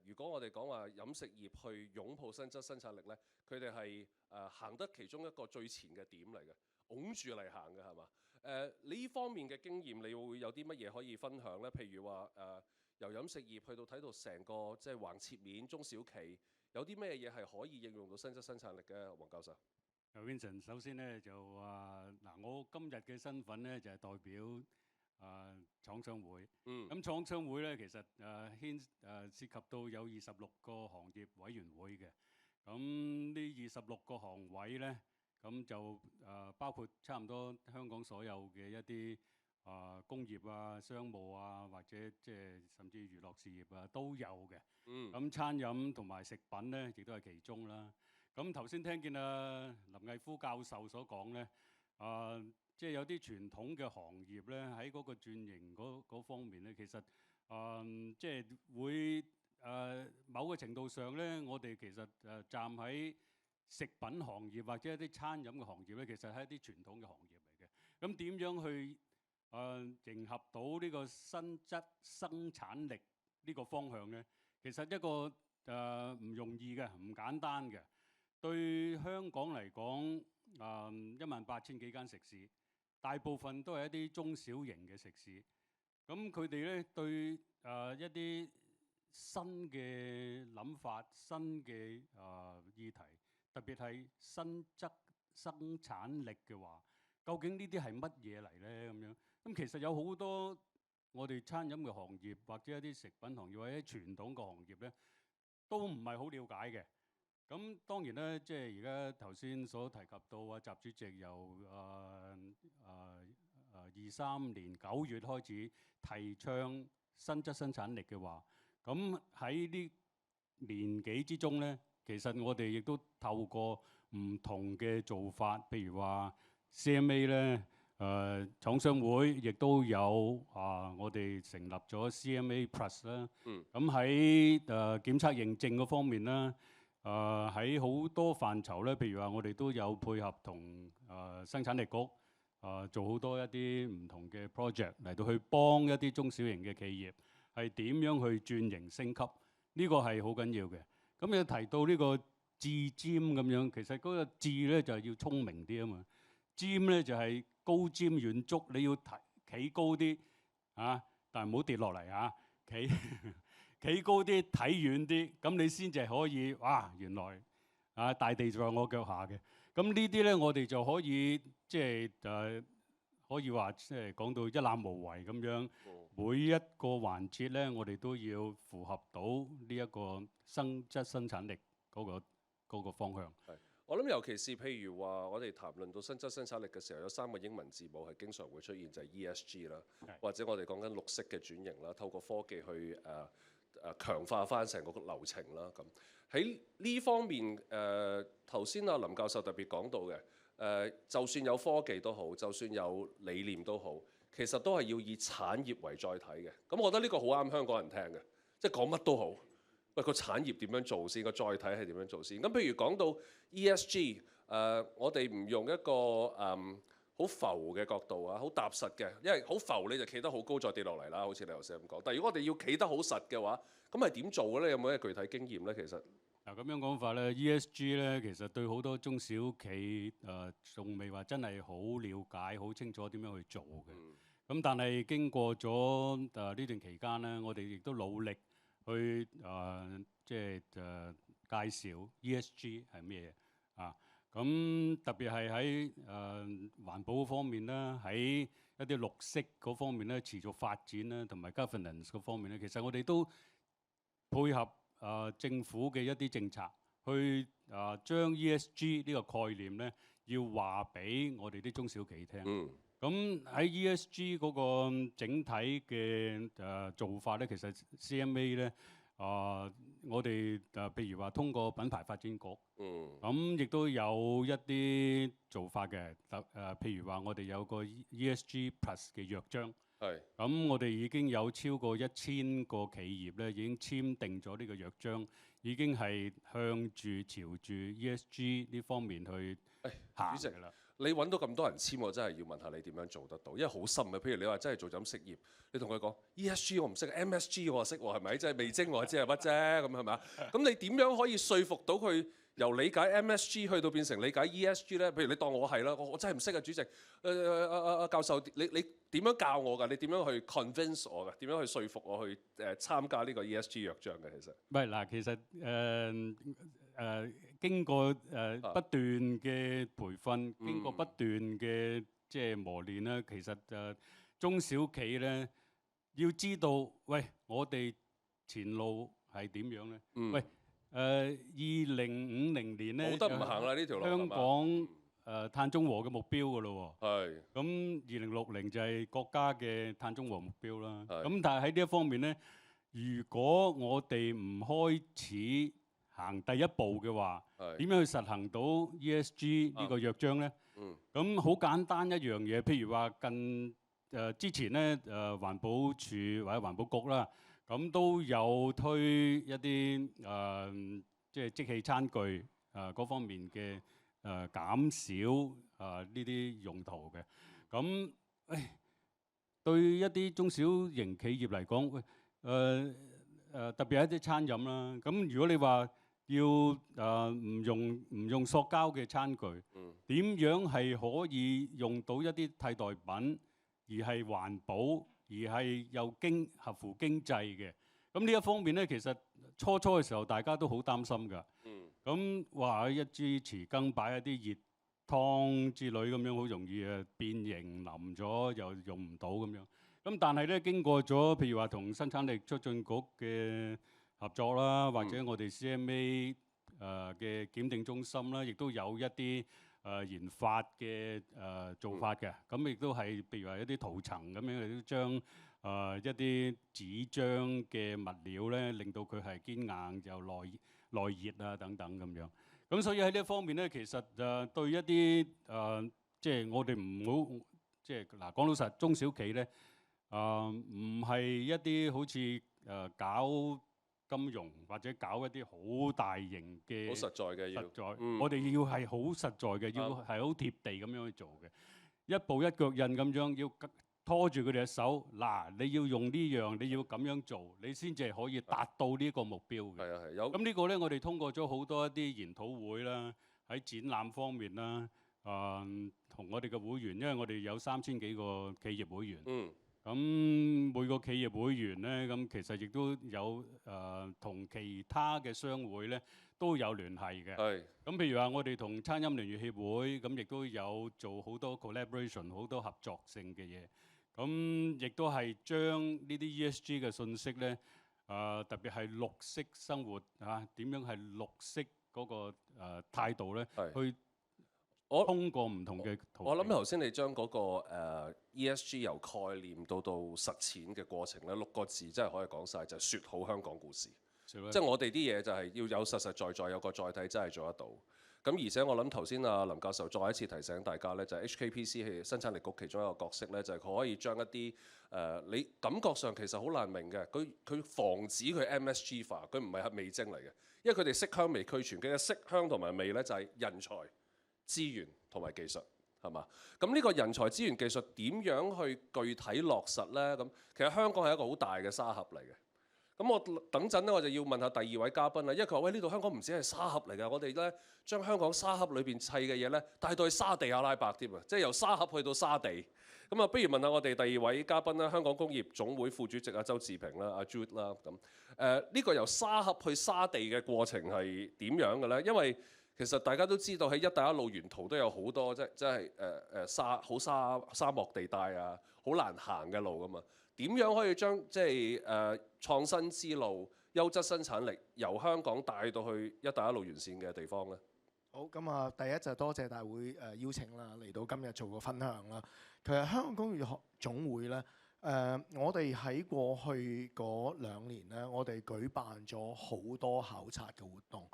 E: 如果我哋講話飲食業去擁抱新質生產力咧，佢哋係行得其中一個最前嘅點嚟嘅，擁住嚟行嘅係嘛？呢方面嘅經驗，你會有啲乜嘢可以分享咧？譬如話由飲食業去到睇到成個即係橫切面中小企，有啲咩嘢係可以應用到新質生產力嘅？黃教授。
F: Vincent， 首先咧就我今日嘅身份咧就係代表廠商會。咁廠商會咧其實涉及到有26個行業委員會嘅。咁呢26個行委咧，咁就包括差唔多香港所有嘅一啲工業啊、商務啊，或者即係甚至娛樂事業啊都有嘅。咁餐飲同埋食品咧，亦都係其中啦。咁頭先聽見林毅夫教授所講咧，即係有啲傳統嘅行業咧喺嗰個轉型嗰方面咧，其實即係會某個程度上咧，我哋其實站喺食品行業或者一啲餐飲嘅行業咧，其實係一啲傳統嘅行業嚟嘅。咁點樣去迎合到呢個新質生產力呢個方向咧？其實一個唔容易嘅，唔簡單嘅。對香港嚟講，18,000幾間食肆，大部分都係一啲中小型嘅食肆。咁佢哋咧對一啲新嘅諗法、新嘅議題，特別係新質生產力嘅話，究竟呢啲係乜嘢嚟咧？咁樣咁其實有好多我哋餐飲嘅行業，或者一啲食品行業或者傳統嘅行業咧，都唔係好了解嘅。咁當然咧，即係而家頭先所提及到習主席由23年9月開始提倡新質生產力嘅話，咁喺呢年幾之中咧，其實我哋亦都透過唔同嘅做法，譬如話 CMA 咧，廠商會亦都有我哋成立咗 CMA Plus 啦。咁喺檢測認證嗰方面啦，喺好多範疇咧，譬如話我哋都有配合同生產力局做好多一啲唔同嘅 project 嚟到去幫一啲中小型嘅企業係點樣去轉型升級，呢個係好緊要嘅。咁你提到呢個智尖咁樣，其實嗰個智咧就係要聰明啲啊嘛，尖咧就係高瞻遠矚，你要企高啲但係唔好跌落嚟企高啲睇遠啲，咁你先至可以原來大地在我腳下嘅。咁呢啲咧我哋就可以即係可以話即係講到一覽無遺咁樣，每一個環節咧我哋都要符合到呢一個新質生產力嗰個方向。
E: 我諗尤其是譬如話，我哋談論到新質生產力嘅時候，有3個英文字母係經常會出現，就係 ESG 啦，或者我哋講緊綠色嘅轉型啦，透過科技去強化翻成個流程啦。咁喺呢方面，頭先阿林教授特別講到嘅，就算有科技都好，就算有理念都好，其實都係要以產業為載體嘅。咁我覺得呢個好啱香港人聽嘅，即係講乜都好。喂，個產業點樣做先？個載體係點樣做先？咁譬如講到 ESG，我哋唔用一個好浮嘅角度好踏實嘅，因為好浮你就企得好高再跌落嚟啦，好似你頭先咁講。但係如果我哋要企得好實嘅話，咁係點做嘅咧？有冇一個具體經驗咧？其實
F: 咁樣講法咧 ，ESG 咧其實對好多中小企仲未話真係好了解、好清楚點樣去做嘅。咁但係經過咗呢段期間咧，我哋亦都努力去即係介紹 ESG 係咩嘢咁特別係喺環保方面啦，喺一啲綠色嗰方面咧，持續發展啦，同埋 governance 嗰方面咧，其實我哋都配合政府嘅一啲政策，去將 ESG 呢個概念咧，要話俾我哋啲中小企聽。咁喺 ESG 嗰個整體嘅做法咧，其實 CMA 咧我哋譬如話通過品牌發展局，咁亦都有一啲做法嘅。譬如話我哋有個 ESG Plus 嘅約章，咁我哋已經有超過1000個企業咧，已經簽訂咗呢個約章，已經係向住朝住 ESG 呢方面去行㗎啦。
E: 你揾到咁多人簽，我真係要問下你點樣做得到，因為好深嘅。譬如你話真係做飲食業，你同佢講 ESG 我唔識，MSG 我識喎，係咪？即係味精我知係乜啫，咁係咪啊？咁你點樣可以說服到佢由理解 MSG 去到變成理解 ESG 咧？譬如你當我係啦，我真係唔識啊，主席。教授，你點樣教我㗎？你點樣去 convince 我㗎？點樣去說服我去參加呢個 ESG 約章嘅？其實
F: 唔係嗱，其實經過不斷嘅培訓，經過不斷嘅即係磨練啦，其實中小企咧要知道，喂，我哋前路係點樣咧？喂，2050年咧，
E: 冇得唔行啦呢條路，
F: 香港碳中和嘅目標㗎咯喎。
E: 係。
F: 咁2060就係國家嘅碳中和目標啦。咁但係喺呢一方面咧，如果我哋唔開始行第一步嘅話，點樣去實行到 ESG 呢個約章咧？咁好簡單一樣嘢，譬如話之前咧環保署或者環保局啦，咁都有推一啲即係即棄餐具嗰方面嘅減少呢啲用途嘅。咁對一啲中小型企業嚟講，特別係一啲餐飲啦。咁如果你話要唔用塑膠嘅餐具，點樣係可以用到一啲替代品，而係環保，而係又合乎經濟嘅？咁呢一方面咧，其實初嘅時候大家都好擔心㗎。咁話一支匙羹擺一啲熱湯之類咁樣，好容易變形腍咗，又用唔到咁樣。咁但係咧，經過咗譬如話同生產力促進局嘅合作啦，或者我哋 CMA 嘅檢定中心啦，亦都有一啲研發嘅做法嘅。咁亦都係譬如話一啲塗層咁樣，亦都將一啲紙張嘅物料咧，令到佢係堅硬又耐熱啊等等咁樣。咁所以喺呢一方面咧，其實對一啲即係我哋唔好即係嗱講老實，中小企咧唔係一啲好似搞金融或者搞一啲好大型嘅
E: 好實在嘅要，
F: 我哋要係好實在嘅，要係好貼地咁樣去做嘅，一步一腳印咁樣要拖住佢哋嘅手，嗱你要用呢樣，你要咁樣做，你先至係可以達到呢個目標嘅。
E: 係啊係有。
F: 咁呢個咧，我哋通過咗好多一啲研討會啦，喺展覽方面啦，同我哋嘅會員，因為我哋有3000幾個企業會員。咁每個企業會員咧，咁其實亦都有同其他嘅商會咧都有聯繫嘅。咁譬如話，我哋同餐飲聯業協會，咁亦都有做好多 collaboration， 好多合作性嘅嘢。咁亦都係將呢啲 ESG 嘅信息咧，特別係綠色生活點樣係綠色嗰個態度咧，去通過唔同嘅途徑。
E: 我諗頭先你將嗰個ESG 由概念到實踐嘅過程咧，6個字真係可以講晒，就係説好香港故事。即係我哋啲嘢就係要有實實在在，有個載體真係做得到。咁而且我諗頭先林教授再一次提醒大家咧，就係 HKPC 係生產力局其中一個角色咧，就係佢可以將一啲你感覺上其實好難明嘅，佢防止佢 MSG 化，佢唔係味精嚟嘅，因為佢哋色香味俱全嘅色香同埋味咧就係人才、資源同埋技術，係嘛？咁呢個人才、資源、技術點樣去具體落實咧？咁其實香港係一個好大嘅沙盒嚟嘅。咁我等陣咧，我就要問下第2位嘉賓啦，因為佢話喂，呢度香港唔止係沙盒嚟㗎，我哋咧將香港沙盒裏邊砌嘅嘢咧帶到去沙地阿拉伯添啊，即係由沙盒去到沙地。咁啊，不如問下我哋第2位嘉賓啦，香港工業總會副主席周志平啦，阿 Jude 啦，咁呢個由沙盒去沙地嘅過程係點樣嘅咧？因為其實大家都知道喺一帶一路沿途都有好多即係沙漠地帶啊，好難行嘅路㗎嘛。點樣可以將即係創新之路、優質生產力由香港帶到去一帶一路沿線嘅地方呢？
G: 好，咁啊，第一就多謝大會邀請啦，嚟到今日做個分享啦。其實香港工業總會咧，我哋喺過去嗰2年咧，我哋舉辦咗好多考察嘅活動。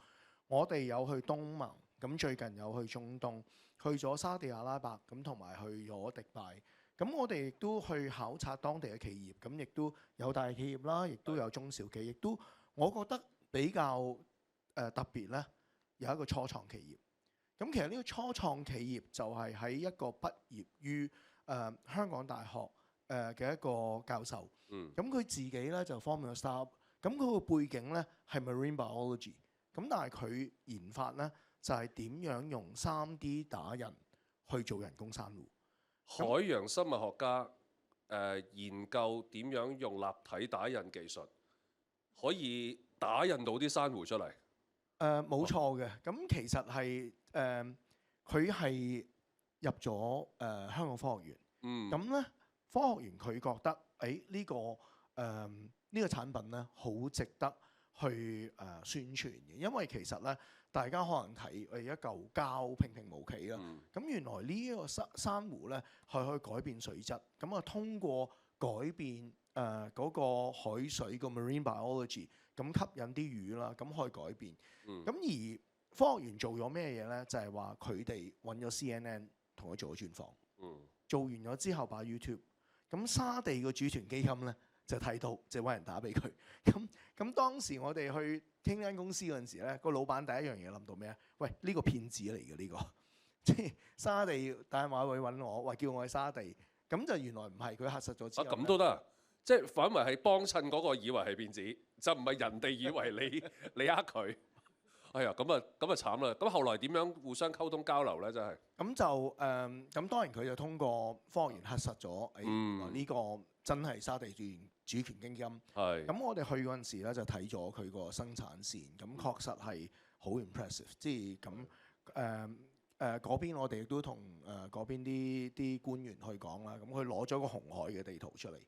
G: 我哋有去東盟，咁最近有去中東，去咗沙地阿拉伯，咁同埋去咗迪拜。咁我哋亦都去考察當地嘅企業，咁亦都有大企業啦，亦都有中小企，亦都我覺得比較特別咧，有一個初創企業。咁其實呢個初創企業就係喺一個畢業於香港大學嘅一個教授。咁佢自己咧就 form 咗 startup，咁佢個背景咧係 marine biology。咁但係佢研發咧就係點樣用3D 打印去做人工珊瑚。
E: 海洋生物學家研究點樣用立體打印技術可以打印到啲珊瑚出嚟。
G: 冇錯嘅，咁其實係佢係入咗香港科學園。咁咧科學園佢覺得呢個產品咧好值得去宣傳嘅，因為其實咧大家可能睇一嚿膠平平無奇啦，咁原來呢一個珊瑚咧係可以改變水質，咁啊通過改變嗰個海水個 marine biology， 咁吸引啲魚啦，咁可以改變。咁而科學園做咗咩嘢咧？就係話佢哋揾咗 CNN 同佢做咗專訪，做完咗之後擺 YouTube。咁沙地個主權基金咧就睇到，就揾人打俾佢。咁當時我哋去傾間公司嗰陣時咧，個老闆第一樣嘢諗到咩啊？喂，呢個騙子嚟嘅呢個，即係沙地打電話會揾我，話叫我去沙地，咁就原來唔係，佢核實咗之後。
E: 咁都得，即係反為係幫襯嗰個以為係騙子，就唔係人哋以為你呃佢。哎呀，咁啊慘啦！咁後來點樣互相溝通交流咧？真係
G: 咁就咁當然佢就通過科學園核實咗，呢個真係沙地主權基金。
E: 係。
G: 咁我哋去嗰陣時咧就睇咗佢個生產線，咁確實係好 impressive。即係咁嗰邊我哋亦都同嗰邊啲官員去講啦。咁佢攞咗個紅海嘅地圖出嚟。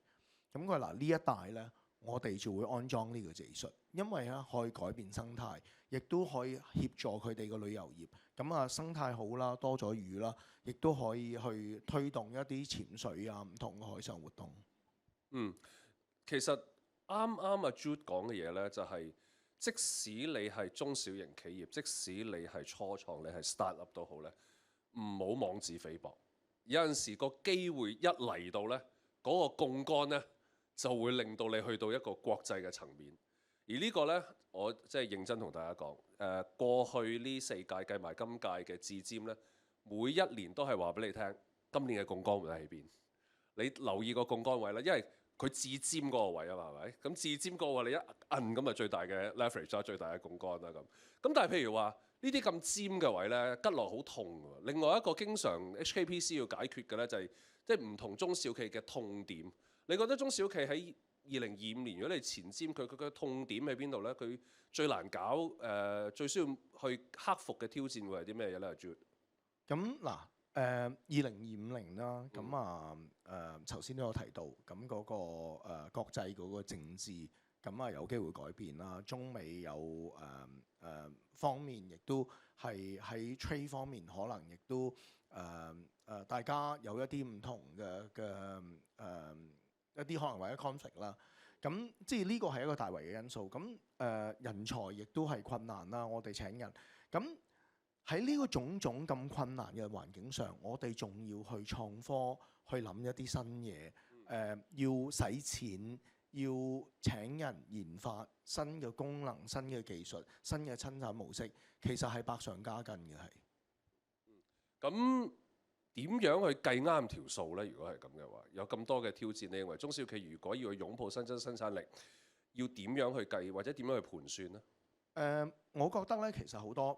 G: 咁佢嗱呢一帶咧，我哋就會安裝呢個技術，因為咧可以改變生態，亦都可以協助佢哋個旅遊業。咁啊生態好啦，多咗魚啦，亦都可以去推動一啲潛水啊唔同嘅海上活動。
E: 其實啱阿 Jude 講嘅嘢咧，就係即使你係中小型企業，即使你係初創，你係 start up 都好咧，唔好妄自菲薄。有陣時個機會一嚟到咧，嗰個槓桿咧就會令到你去到一個國際嘅層面。而呢個呢，我即係認真同大家講，過去呢4屆計埋今屆嘅自佔呢，每一年都係話俾你聽，今年嘅槓桿會喺邊？你留意個槓桿位啦，因為佢自佔嗰個位啊嘛，係咪？咁自佔嗰個位你一摁咁啊，最大嘅 leverage 啦，最大嘅槓桿啦咁。咁但係譬如話呢啲咁尖嘅位呢，吉落好痛㗎。另外一個經常 HKPC 要解決嘅呢，就係即係唔同中小企嘅痛點。你覺得中小企喺2025年，如果你前瞻佢嘅痛點喺邊度咧？佢最難搞最需要去克服嘅挑戰會係啲咩嘢咧？主
G: 咁嗱，2050啦，咁頭先都有提到，咁嗰個國際嗰個政治，咁啊有機會改變啦。中美有方面，亦都係喺 trade 方面，可能亦都大家有一啲唔同嘅一啲可能或者 conflict 啦，咁即係呢個係一個大圍嘅因素。咁人才亦都係困難啦，我哋請人。咁喺呢個種種咁困難嘅環境上，我哋仲要去創科，去諗一啲新嘢。要使錢，要請人研發新嘅功能、新嘅技術、新嘅生產模式，其實係百上加斤嘅係。
E: 咁點樣去計啱條數呢？如果係咁嘅話，有咁多嘅挑戰，你認為中小企如果要去擁抱新增生產力，要點樣去計，或者點樣去盤算呢？
G: 我覺得咧，其實好多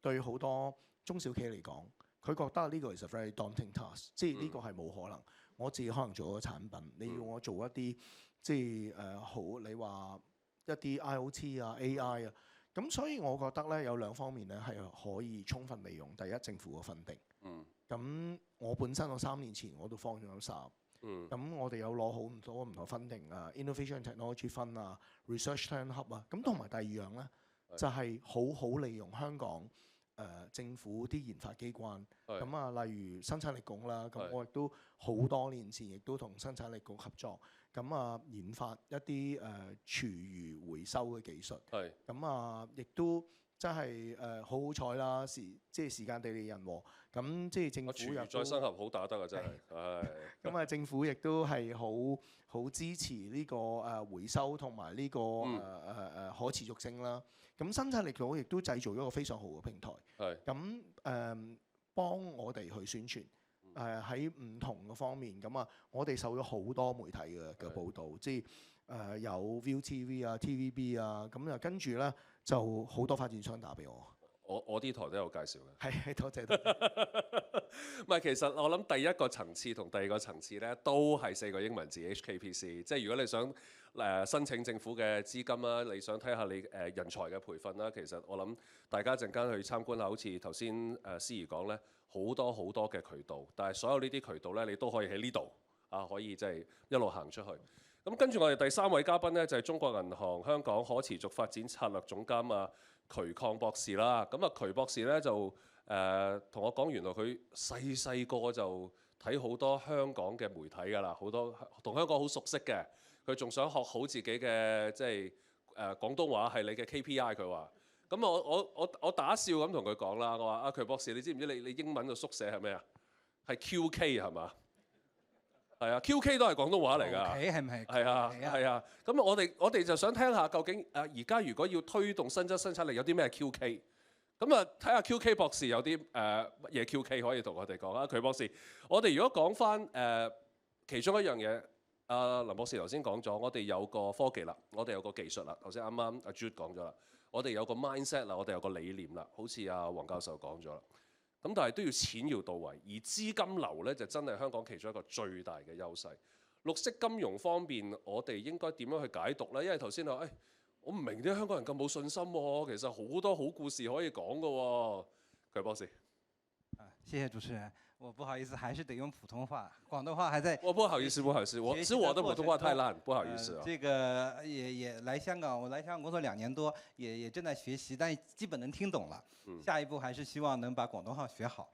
G: 對好多中小企嚟講，佢覺得呢個係 very daunting task，即係呢個係冇可能。我自己可能做個產品，你要我做一啲即係好，你話一啲 IoT 啊、AI 啊，咁所以我覺得咧有兩方面咧係可以充分利用。第一，政府嘅分定。咁我本身我3年前我都放咗手。咁我哋有攞好多唔同分定啊 ，Innovation Technology Fund 啊 ，Research Talent Hub 啊。咁同埋第二樣咧，就係好好利用香港政府啲研發機關。咁啊，例如生產力局啦，咁我亦都好多年前亦都同生產力局合作。咁啊，研發一啲廚餘回收嘅技術。咁啊，亦都真係好好彩啦！即係時間地利人和。咁即係政府又
E: 再生合好打得啊！真係。
G: 咁啊，政府亦都係好支持呢個回收同埋呢個可持續性啦。咁生產力局亦都製造咗一個非常好嘅平台。咁幫我哋去宣傳。喺唔同嘅方面，咁啊，我哋受咗好多媒體嘅報導，即係有 ViuTV 啊、TVB 啊，咁啊跟住咧就好多發展商打俾我。
E: 我啲台都有介紹嘅。
G: 係，多謝。
E: 唔係，其實我諗第一個層次同第二個層次咧，都係4個英文字 HKPC。即係如果你想申請政府嘅資金啦，你想睇下你人才嘅培訓啦，其實我諗大家陣間去參觀下，好似頭先司儀講咧，好多好多嘅渠道，但係所有呢啲渠道咧，你都可以喺呢度啊，可以即係一路行出去。咁跟住我哋第3位嘉賓咧，就係中國銀行香港可持續發展策略總監啊，渠礦博士啦。咁啊，渠博士咧就同我講，原來佢細個就睇好多香港嘅媒體㗎啦，好多同香港好熟悉嘅。佢仲想學好自己嘅即係廣東話係你嘅 KPI，佢話。咁我打笑咁同佢講啦，我話阿渠博士，你知唔知你英文嘅縮寫係咩啊？係 QK 係嘛？係啊，QK 都係廣東話嚟㗎。
H: OK 係咪？
E: 係啊，係啊。咁我哋就想聽下究竟而家如果要推動新增生產力有啲咩 QK？咁啊，睇下 QK 博士有啲乜嘢 QK 可以同我哋講啊？佢博士，我哋如果講翻其中一樣嘢，林博士頭先講咗，我哋有個科技啦，我哋有個技術啦。頭先啱啱阿 Jude 講咗啦，我哋有個 mindset 啦，我哋有個理念啦，好似阿黃教授講咗啦。咁但係都要錢要到位，而資金流咧就真係香港其中一個最大嘅優勢。綠色金融方面，我哋應該點樣去解讀咧？因為頭先話我唔明點解香港人咁冇信心喎，其實好多好故事可以講㗎喎。佢博士，
H: 謝謝主持人，我不好意思，還是得用普通話，廣東話還在。
E: 不好意思，不好意思，是我的普通話太爛，不好意思啊。
H: 這個也來香港，我來香港工作2年多，也正在學習，但基本能聽懂了。下一步還是希望能把廣東話學好。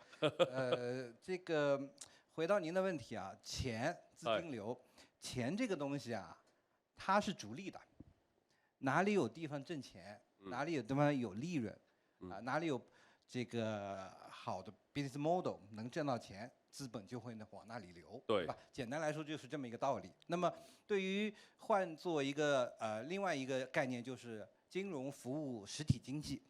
H: 這個回到您的問題啊，錢資金流，錢這個東西啊，它是逐利的。哪裡有地方掙錢，哪裡有地方有利潤，哪裡有這個好的 business model 能掙到錢，資本就會往那裡流，
E: 對
H: 吧？簡單來說就是這麼一個道理。那麼對於換做一個另外一個概念，就是金融服務實體經濟，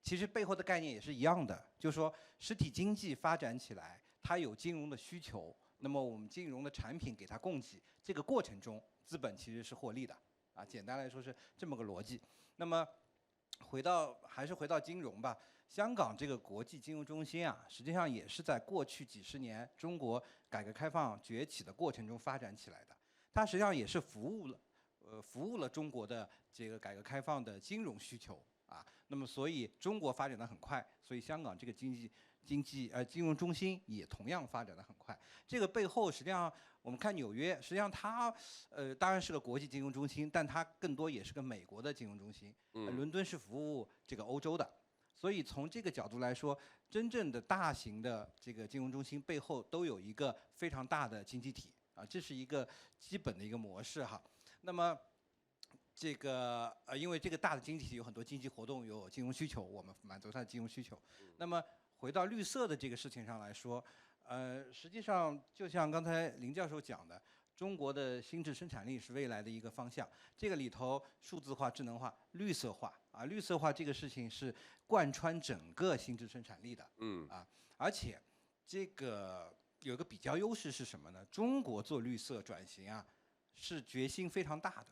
H: 其實背後的概念也是一樣的，就是說實體經濟發展起來，它有金融的需求，那麼我們金融的產品給它供給，這個過程中資本其實是獲利的。簡單來說是這麼個邏輯。那麼還是回到金融吧。香港這個國際金融中心啊，實際上也是在過去幾十年中國改革開放崛起的過程中發展起來的。它實際上也是服務了中國的這個改革開放的金融需求啊。那麼所以中國發展得很快，所以香港這個金融中心也同樣發展得很快。這個背後實際上，我們看紐約，實際上它當然是個國際金融中心，但它更多也是個美國的金融中心。倫敦是服務這個歐洲的，所以從這個角度來說，真正的大型的這個金融中心背後都有一個非常大的經濟體啊，這是一個基本的一個模式哈。那麼這個因為這個大的經濟體有很多經濟活動，有金融需求，我們滿足它的金融需求。那麼回到綠色的這個事情上來說，實際上就像剛才林教授講的，中國的新質生產力是未來的一個方向。這個裡頭數字化、智能化、綠色化啊，綠色化這個事情是貫穿整個新質生產力的。而且這個有個比較優勢是什麼呢？中國做綠色轉型啊，是決心非常大的，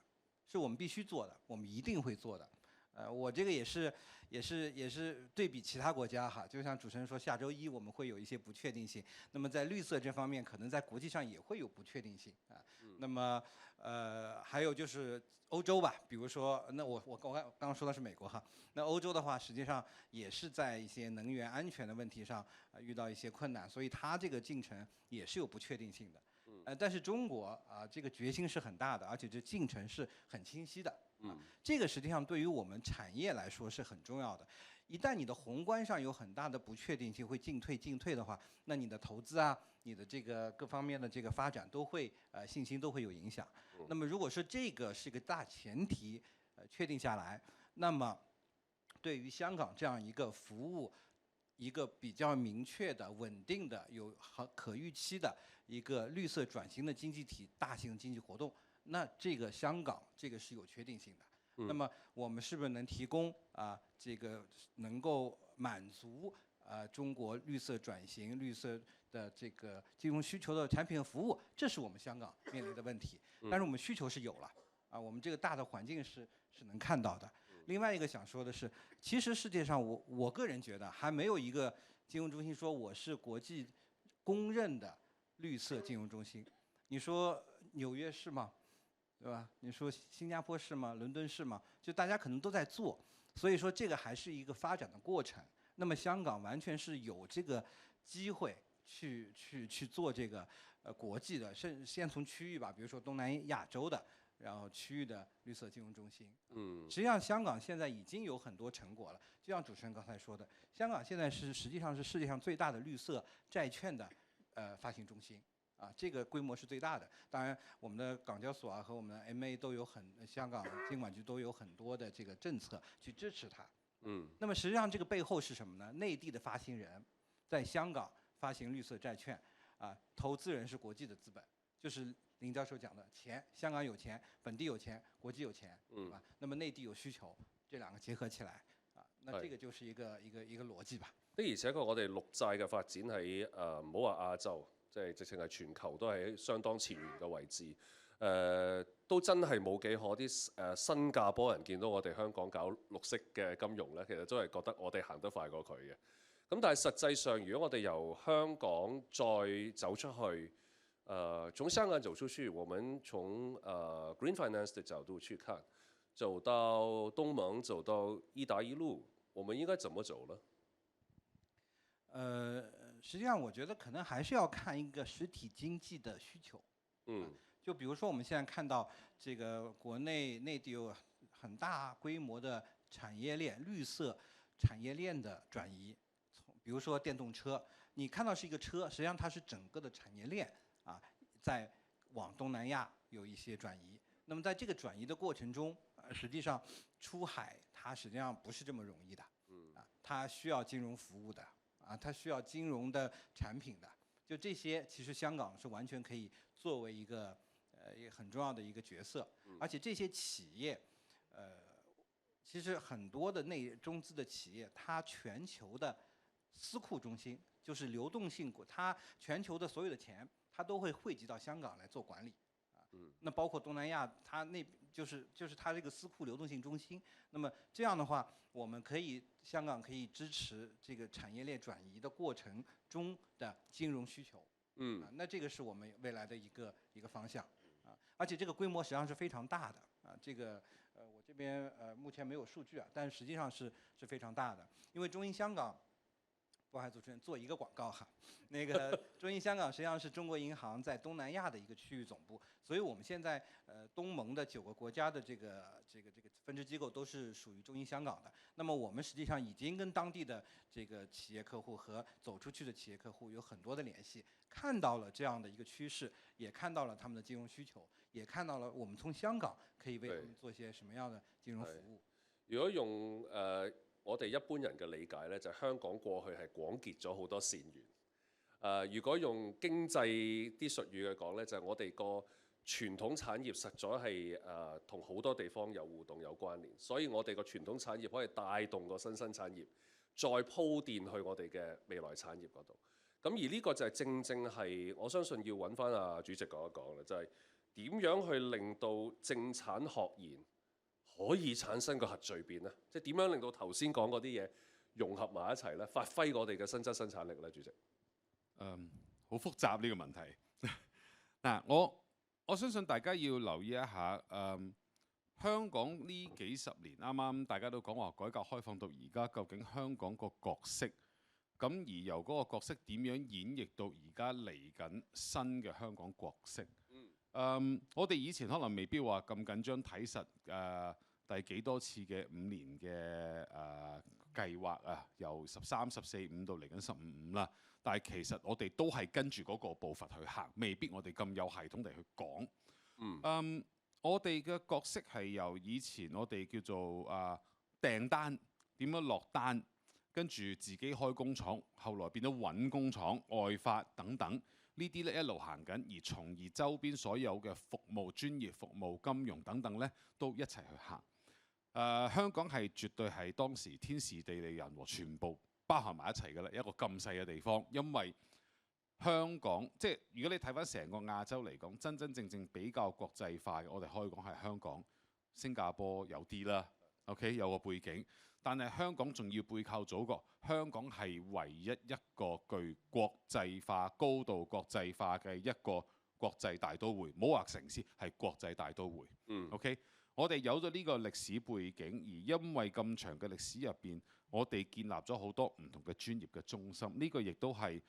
H: 是我們必須做的，我們一定會做的。我這個也是對比其他國家哈，就像主持人說，下周一我們會有一些不確定性。那麼在綠色這方面，可能在國際上也會有不確定性啊。那麼還有就是歐洲吧，比如說，那我剛剛說的是美國哈，那歐洲的話，實際上也是在一些能源安全的問題上遇到一些困難，所以它這個進程也是有不確定性的。但是中國啊，這個決心是很大的，而且這進程是很清晰的。這個實際上對於我們產業來說是很重要的。一旦你的宏觀上有很大的不確定性，會進退的話，那你的投資啊，你的這個各方面的這個發展都會信心都會有影響。那麼如果說這個是一個大前提確定下來，那麼對於香港這樣一個服務一個比較明確的、穩定的、有可預期的一個綠色轉型的經濟體、大型的經濟活動，那這個香港這個是有確定性的。那麼我們是不是能提供這個能夠滿足中國綠色轉型、綠色的這個金融需求的產品和服務？這是我們香港面臨的問題。但是我們需求是有了我們這個大的環境是能看到的。另外一個想說的是，其實世界上我個人覺得還沒有一個金融中心說我是國際公認的綠色金融中心。你說紐約是嗎？對吧？你說新加坡是嗎？倫敦是嗎？就大家可能都在做，所以說這個還是一個發展的過程。那麼香港完全是有這個機會去做這個國際的，先從區域吧，比如說東南亞洲的，然後區域的綠色金融中心。實際上香港現在已經有很多成果了，就像主持人剛才說的，香港現在實際上是世界上最大的綠色債券的發行中心。這個規模是最大的。當然，我們的港交所和我們的 MA 都有香港監管局都有很多的這個政策去支持它。那麼實際上這個背後是什麼呢？內地的發行人在香港發行綠色債券，投資人是國際的資本，就是林教授讲的钱，香港有錢，本地有錢，國際有錢，對吧？那麼內地有需求，這兩個結合起來啊，那這個就是一個邏輯吧。
E: 的而且確，我哋綠債嘅發展喺唔好話亞洲，即係直情係全球都係喺相當前沿嘅位置。都真係冇幾可啲新加坡人見到我哋香港搞綠色嘅金融呢，其實都係覺得我哋行得快過佢嘅。咁但係實際上，如果我哋由香港再走出去，從香港走出去，我們從Green Finance 的角度去看，走到東盟，走到一帶一路，我們應該怎麼走呢？
H: 實際上我覺得可能還是要看一個實體經濟的需求。就比如說我們現在看到這個國內地有很大規模的產業鏈，綠色產業鏈的轉移，比如說電動車，你看到是一個車，實際上它是整個的產業鏈啊，在往東南亞有一些轉移。那麼在這個轉移的過程中，實際上出海它實際上不是這麼容易的，它需要金融服務的，它需要金融的產品的，就這些其實香港是完全可以作為一個很重要的一個角色，而且這些企業，其實很多的中資的企業，它全球的私庫中心就是流動性，它全球的所有的錢，它都會匯集到香港來做管理，那包括東南亞，它就是它這個私庫流動性中心。那麼這樣的話，我們香港可以支持這個產業鏈轉移的過程中的金融需求，那這個是我們未來的一個方向。而且這個規模實際上是非常大的啊，這個我這邊目前沒有數據啊，但是實際上是非常大的。因為中銀香港，不好意思，主持人做一個廣告哈，那個中銀香港實際上是中國銀行在東南亞的一個區域總部，所以我們現在東盟的9個國家的這個分支機構都是屬於中銀香港的。那麼我們實際上已經跟當地的這個企業客戶和走出去的企業客戶有很多的聯繫，看到了這樣的一個趨勢，也看到了他們的金融需求，也看到了我們從香港可以為他們做些什麼樣的金融服務。
E: 如果用我哋一般人嘅理解呢，就係香港過去係廣結咗好多善緣。如果用經濟啲術語嘅講呢，就係我哋個傳統產業實在係同好多地方有互動有關聯，所以我哋個傳統產業可以帶動個新產業，再鋪墊去我哋嘅未來產業嗰度。咁而呢個就係正係我相信要揾翻阿主席講一講啦，就係點樣去令到政產學研可以產生個核聚變呢？即係點樣令到頭先講嗰啲嘢融合埋一齊呢？發揮我哋嘅新質生產力呢？主席，
B: 好複雜呢個問題。嗱，我相信大家要留意一下，香港呢幾十年啱啱大家都講話改革開放到而家，究竟香港個角色，咁而由嗰個角色點樣演繹到而家嚟緊新嘅香港角色？我哋以前可能未必話咁緊張睇實第幾多次嘅5年嘅計劃啊，由13、14、5到嚟緊15啦。但係其實我哋都係跟住嗰個步伐去行，未必我哋咁有系統地去講。我哋嘅角色係由以前我哋叫做訂單點樣落單，跟住自己開工廠，後來變咗揾工廠、外發等等。呢啲咧一路行緊，而從而周邊所有嘅服務、專業服務、金融等等咧，都一齊去行。香港係絕對係當時天時地利人和全部包含埋一齊嘅啦，一個咁細嘅地方。因為香港即係如果你睇翻成個亞洲嚟講，真真正正比較國際化嘅，我哋可以講係香港、新加坡有啲啦。OK， 有個背景。但係香港仲要背靠祖國，香港係唯一一個具國際化、高度國際化嘅一個國際大都會，唔好話城市，係國際大都會。OK， 我哋有咗呢個歷史背景，而因為咁長嘅歷史入邊，我哋建立咗好多唔同嘅專業嘅中心。呢個亦都係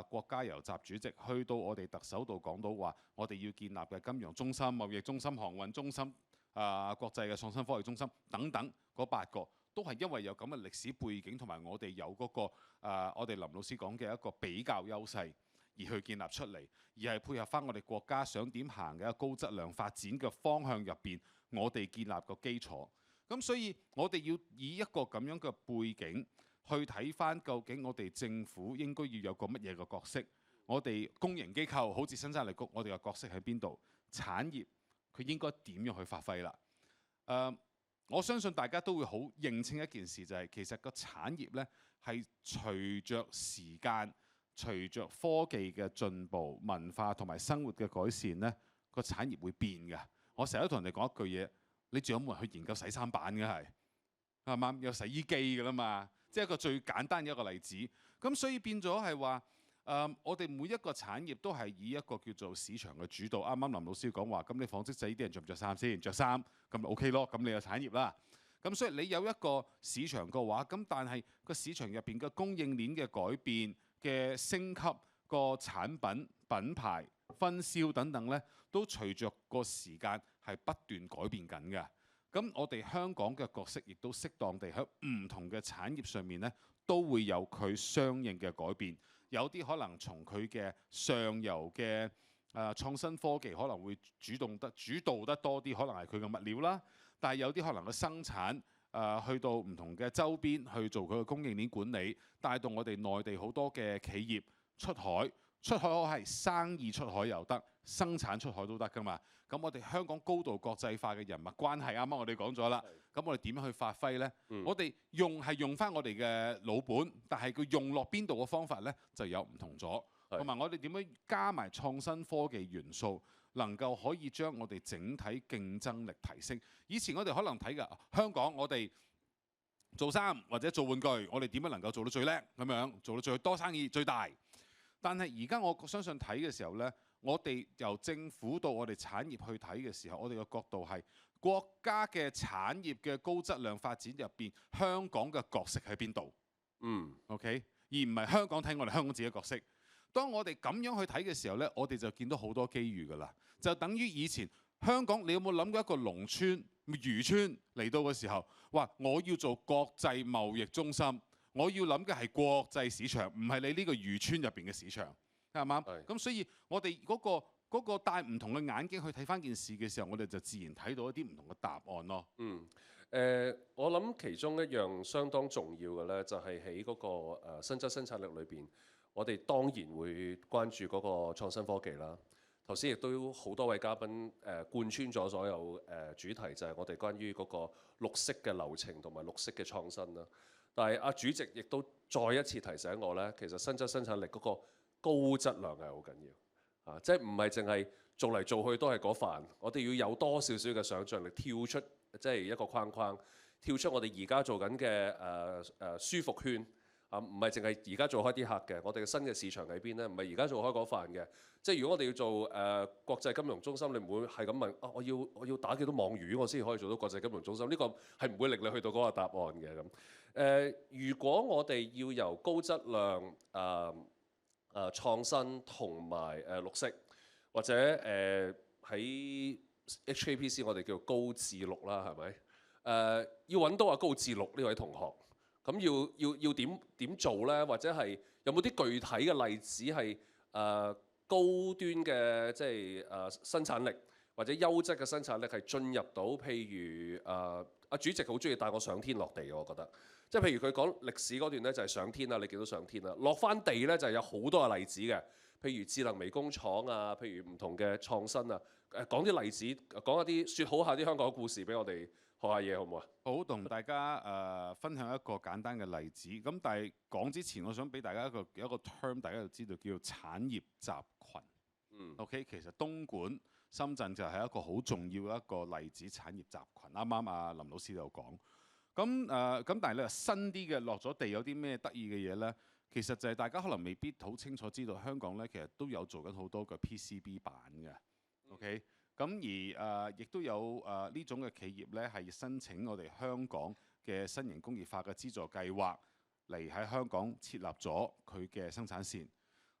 B: 國家由習主席去到我哋特首度講到話，我哋要建立嘅金融中心、貿易中心、航運中心、國際嘅創新科技中心等等嗰8個。都係因為有咁嘅歷史背景，同埋我哋有嗰個我哋林老師講嘅一個比較優勢，而去建立出嚟，而係配合翻我哋國家想點行嘅一個高質量發展嘅方向入邊，我哋建立個基礎。咁所以我哋要以一個咁樣嘅背景去睇翻，究竟我哋政府應該要有個乜嘢嘅角色？我哋公營機構好似生產力局，我哋嘅角色喺邊度？產業佢應該點樣去發揮啦？我相信大家都會好認清一件事，就係其實個產業呢係隨着時間、隨着科技嘅進步、文化同埋生活嘅改善呢，個產業會變嘅。我成日都同人哋講一句嘢，你仲有冇人去研究洗衫板嘅係嘛？有洗衣機㗎啦嘛，即係一個最簡單嘅一個例子。咁所以變咗係話。我哋每一個產業都係以一個叫做市場嘅主導。啱啱林老師講話，咁你紡織仔啲人着唔着衫先？着衫咁咪 OK 咯，咁你有產業啦。咁所以你有一個市場嘅話，咁但係個市場入邊嘅供應鏈嘅改變、嘅升級、個產品品牌分銷等等呢，都隨着個時間係不斷改變緊嘅。咁我哋香港嘅角色亦都適當地喺唔同嘅產業上面呢，都會有佢相應嘅改變。有啲可能從佢嘅上游嘅創新科技可能會主導得多啲，可能係佢嘅物料啦。但係有啲可能嘅生產去到唔同嘅周邊去做佢嘅供應鏈管理，帶動我哋內地好多嘅企業出海。出海我係生意出海又得，生產出海都得㗎嘛。咁我哋香港高度國際化嘅人物關係，啱啱我哋講咗啦。咁我哋點樣去發揮呢？我哋用翻我哋嘅老本，但係佢用落邊度嘅方法呢，就有唔同咗。同埋我哋點樣加埋創新科技元素，能夠可以將我哋整體競爭力提升。以前我哋可能睇㗎香港，我哋做衫或者做玩具，我哋點樣能夠做到最叻咁樣，做到最多生意最大。但係而家我相信睇嘅時候呢，我哋由政府到我哋產業去睇嘅時候，我哋嘅角度係國家嘅產業嘅高質量發展入邊，香港嘅角色喺邊度？OK， 而唔係香港睇我哋香港自己嘅角色。當我哋咁樣去睇嘅時候呢，我哋就見到好多機遇㗎啦。就等於以前香港，你有冇諗過一個農村、漁村嚟到嘅時候，話我要做國際貿易中心？我要諗嘅係國際市場，唔係你呢個漁村入邊嘅市場，係嘛？咁所以我哋嗰個戴唔同嘅眼鏡去睇翻件事嘅時候，我哋就自然睇到一啲唔同嘅答案咯。
E: 我諗其中一樣相當重要嘅呢，就係喺嗰個新質生產力裏邊，我哋當然會關注嗰個創新科技啦。頭先亦都好多位嘉賓貫穿咗所有主題，就係我哋關於嗰個綠色嘅流程同埋綠色嘅創新啦。但係主席亦都再一次提醒我呢，其實新質生產力嗰個高質量係好緊要即係唔係淨係做嚟做去都係嗰飯，我哋要有多少少嘅想像力，跳出即係一個框框，跳出我哋而家做緊嘅舒服圈唔係淨係而家做開啲客嘅，我哋嘅新嘅市場喺邊呢？唔係而家做開嗰飯嘅，即係如果我哋要做國際金融中心，你唔會係咁問我要打幾多網魚我先可以做到國際金融中心？呢個係唔會令你去到嗰個答案嘅咁。如果我哋要由高質量創新同埋綠色，或者喺HKPC 我哋叫高智綠啦，係咪？要揾到高智綠呢位同學，咁要點做呢？或者係有冇啲具體嘅例子係高端嘅即係生產力或者優質嘅生產力係進入到，譬如主席好中意帶我上天落地嘅，我覺得。即係譬如佢講歷史嗰段咧，就係上天啦，你見到上天啦，落翻地咧就有好多嘅例子嘅，譬如智能微工廠啊，譬如唔同嘅創新啊，講啲例子，講一啲説好下啲香港故事俾我哋學下嘢，好唔好啊？
B: 好，同大家分享一個簡單嘅例子。咁但係講之前，我想俾大家一個 term， 大家就知道叫做產業集群。OK， 其實東莞、深圳就係一個好重要嘅一個例子，產業集群。啱啱林老師就講。咁但係你話新啲嘅落咗地有啲咩得意嘅嘢呢？其實就係大家可能未必好清楚知道，香港呢其實都有做緊好多嘅 PCB 板嘅。OK， 咁而亦都有呢種嘅企業呢係申請我哋香港嘅新型工業化嘅資助計劃嚟喺香港設立咗佢嘅生產線。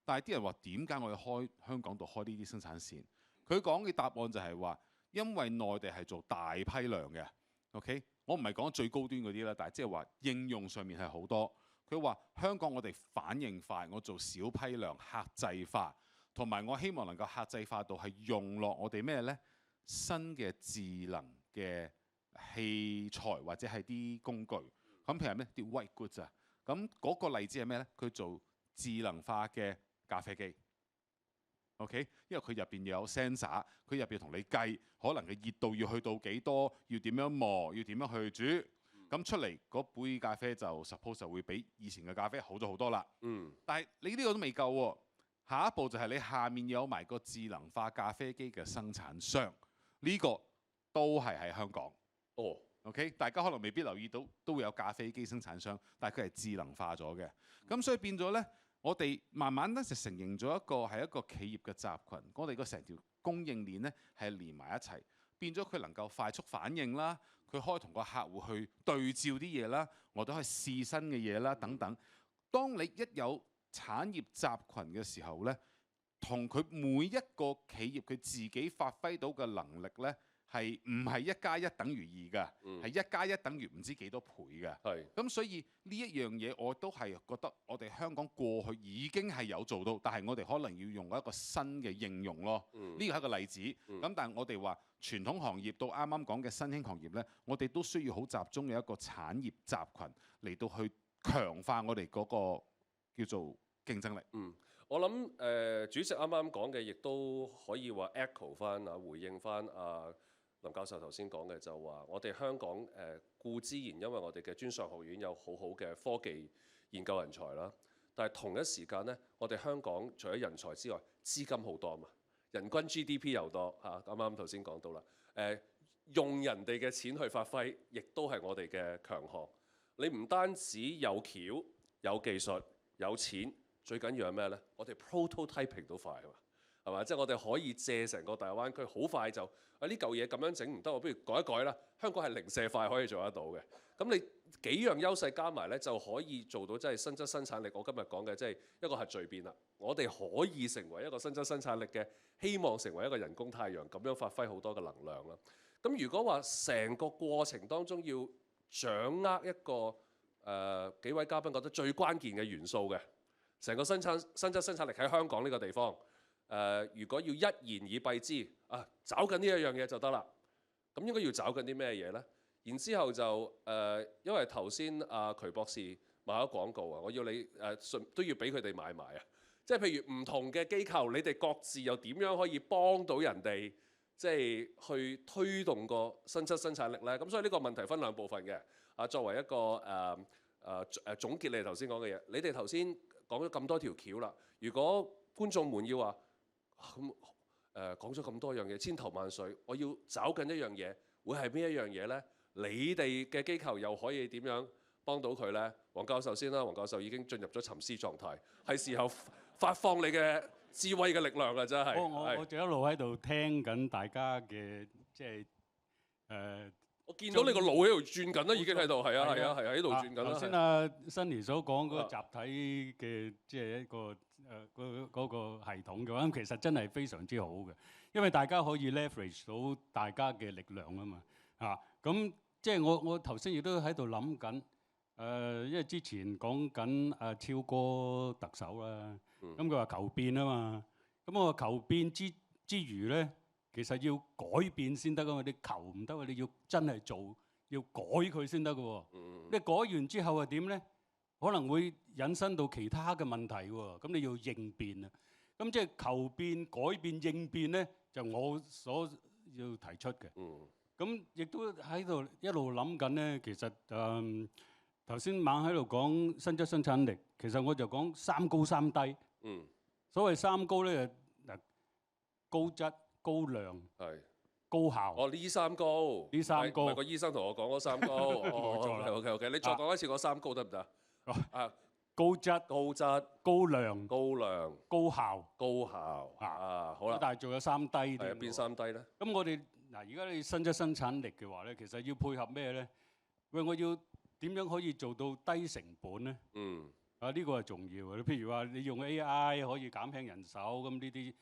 B: 但係啲人話點解我要開香港度開呢啲生產線？佢講嘅答案就係話，因為內地係做大批量嘅。OK。我唔係講最高端嗰啲啦，但係即係話應用上面係好多。佢話香港我哋反應快，我做小批量客製化，同埋我希望能夠客製化到係用落我哋咩呢？新嘅智能嘅器材或者係啲工具。咁譬如咩啲 white goods 啊，咁嗰個例子係咩呢？佢做智能化嘅咖啡機。OK， 因為佢入邊有 sensor， 佢入邊同你計可能嘅熱度要去到幾多，要點樣磨，要點樣去煮，咁出嚟嗰杯咖啡就 suppose 就會比以前嘅咖啡好咗好多啦。但係你呢個都未夠喎，下一步就係你下面有埋個智能化咖啡機嘅生產商，呢個都係喺香港。OK， 大家可能未必留意到，都會有咖啡機生產商，但係佢係智能化咗嘅。咁所以變咗呢，我哋慢慢咧就承認咗一個企業嘅集群，我哋個成條供應鏈呢係連埋一齊，變咗佢能夠快速反應啦，佢可以同個客戶去對照啲嘢啦，我都可以試新嘅嘢啦等等。當你一有產業集群嘅時候呢，同佢每一個企業佢自己發揮到嘅能力呢，係唔係1+1等於2㗎？係1+1等於唔知幾多倍㗎。咁所以呢一樣嘢我都係覺得我哋香港過去已經係有做到，但係我哋可能要用一個新嘅應用咯。呢個係一個例子。咁但係我哋話傳統行業到啱啱講嘅新興行業呢，我哋都需要好集中嘅一個產業集群嚟到去強化我哋嗰個叫做競爭力。
E: 我諗主席啱啱講嘅亦都可以話 echo 翻啊，回應翻林教授頭先講嘅，就話我哋香港固之然因為我哋嘅專上學院有好好嘅科技研究人才啦，但係同一時間呢，我哋香港除咗人才之外，資金好多嘛，人均 GDP 又多嚇，啱啱頭先講到啦。用人哋嘅錢去發揮，亦都係我哋嘅強項。你唔單止有橋、有技術、有錢，最緊要係咩呢？我哋 prototyping 都快啊嘛。係嘛？即係我哋可以借成個大灣區，好快就呢嚿嘢咁樣整唔得，我不如改一改啦。香港係零舍快可以做得到嘅。咁你幾樣優勢加埋呢，就可以做到即係新質生產力。我今日講嘅即係一個核聚變啦。我哋可以成為一個新質生產力嘅，希望成為一個人工太陽，咁樣發揮好多嘅能量啦。咁如果話成個過程當中要掌握一個幾位嘉賓覺得最關鍵嘅元素嘅，成個新質生產力喺香港呢個地方。如果要一言以蔽之，找緊呢一樣嘢就得啦。咁應該要找緊啲咩嘢呢？然之後就因為頭先渠博士賣咗廣告啊，我要你都要俾佢哋買埋啊。即係譬如唔同嘅機構，你哋各自又點樣可以幫到人哋，即係去推動個新質生產力呢？咁所以呢個問題分兩部分嘅。作為一個總結你哋頭先講嘅嘢，你哋頭先講咗咁多條橋啦。如果觀眾們要話，講咗咁多樣嘢，千頭萬緒，我要找緊一樣嘢，會係邊一樣嘢呢？你哋嘅機構又可以點樣幫到佢呢？黃教授先啦，黃教授已經進入咗沉思狀態，係時候發放你嘅智慧嘅力量啦，真係。
F: 我就一路喺度聽緊大家嘅即係
E: 我見到你個腦喺度轉緊啦，已經喺度，係喺度轉緊啦。
F: 頭先Sunny所講嗰個集體嘅即係一個嗰個系統嘅話，其實真係非常之好嘅，因為大家可以 leverage 到大家嘅力量啊嘛。咁即係我頭先亦都喺度諗緊，因為之前講緊超哥特首啦，咁佢話求變啊嘛，咁我話求變之餘咧，其實要改變先得噶嘛，你求唔得，你要真係做，要改佢先得嘅喎。你改完之後係點咧？可能會引申到其他嘅問題喎，咁你要應變啊。咁即係求變、改變、應變咧，就我所要提出嘅。咁亦都喺度一路諗緊咧，其實頭先猛喺度講新質生產力，其實我就講三高三低。所謂三高咧，嗱，高質、高量、高效。
E: 呢三高。呢三高。唔係個醫生同我講嗰三高。冇錯啦。OK， 你再講一次嗰三高得唔得？
F: 高質、高量、高效。好啦。但係仲有三低。
E: 係邊三低咧？
F: 咁我哋嗱，而家你新質生產力嘅話咧，其實要配合咩咧？喂，我要點樣可以做到低成本咧？呢個係重要嘅。譬如話你用 AI 可以減輕人手，咁呢啲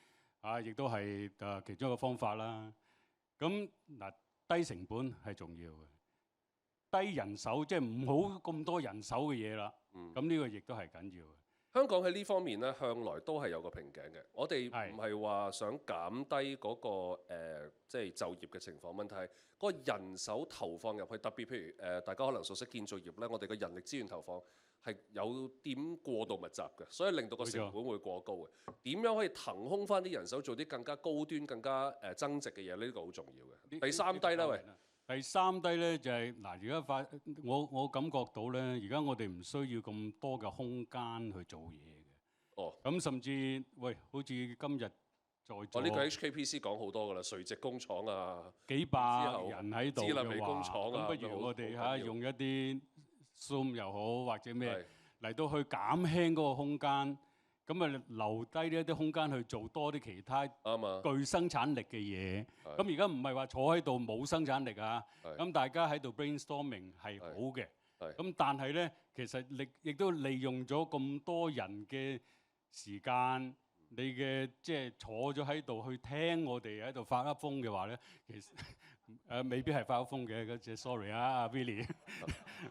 F: 亦都係其中一個方法啦。咁嗱，低成本係重要嘅，低人手即係唔好咁多人手嘅嘢啦。咁呢個亦都係緊要嘅。
E: 香港喺呢方面咧，向來都係有個瓶頸嘅。我哋唔係話想減低嗰個即係就業嘅情況，問題係嗰個人手投放入去，特別譬如大家可能熟悉建造業咧，我哋嘅人力資源投放係有點過度密集嘅，所以令到個成本會過高嘅。點樣可以騰空翻啲人手做啲更加高端、更加增值嘅嘢？呢個好重要嘅。第三低啦，喂。
F: 第三低咧就係嗱，而家我感覺到咧，而家我哋唔需要咁多嘅空間去做嘢嘅。
E: 哦。
F: 咁甚至喂，好似今日在座，
E: 呢個 HKPC 講好多㗎啦，垂直工廠啊，
F: 幾百人喺度
E: 智能微工廠啊，
F: 咁不如我哋用一啲 Zoom 又好或者咩嚟到去減輕嗰個空間。咁啊，留低呢一啲空間去做多啲其他具生產力嘅嘢。咁而家唔係話坐喺度冇生產力啊。咁大家喺度 brainstorming 係好嘅。咁但係咧，其實亦都利用咗咁多人嘅時間，你嘅即係坐咗喺度去聽我哋喺度發噏風嘅話咧，其實未必係發噏風嘅，嗰隻 sorry 啊 ，Billy。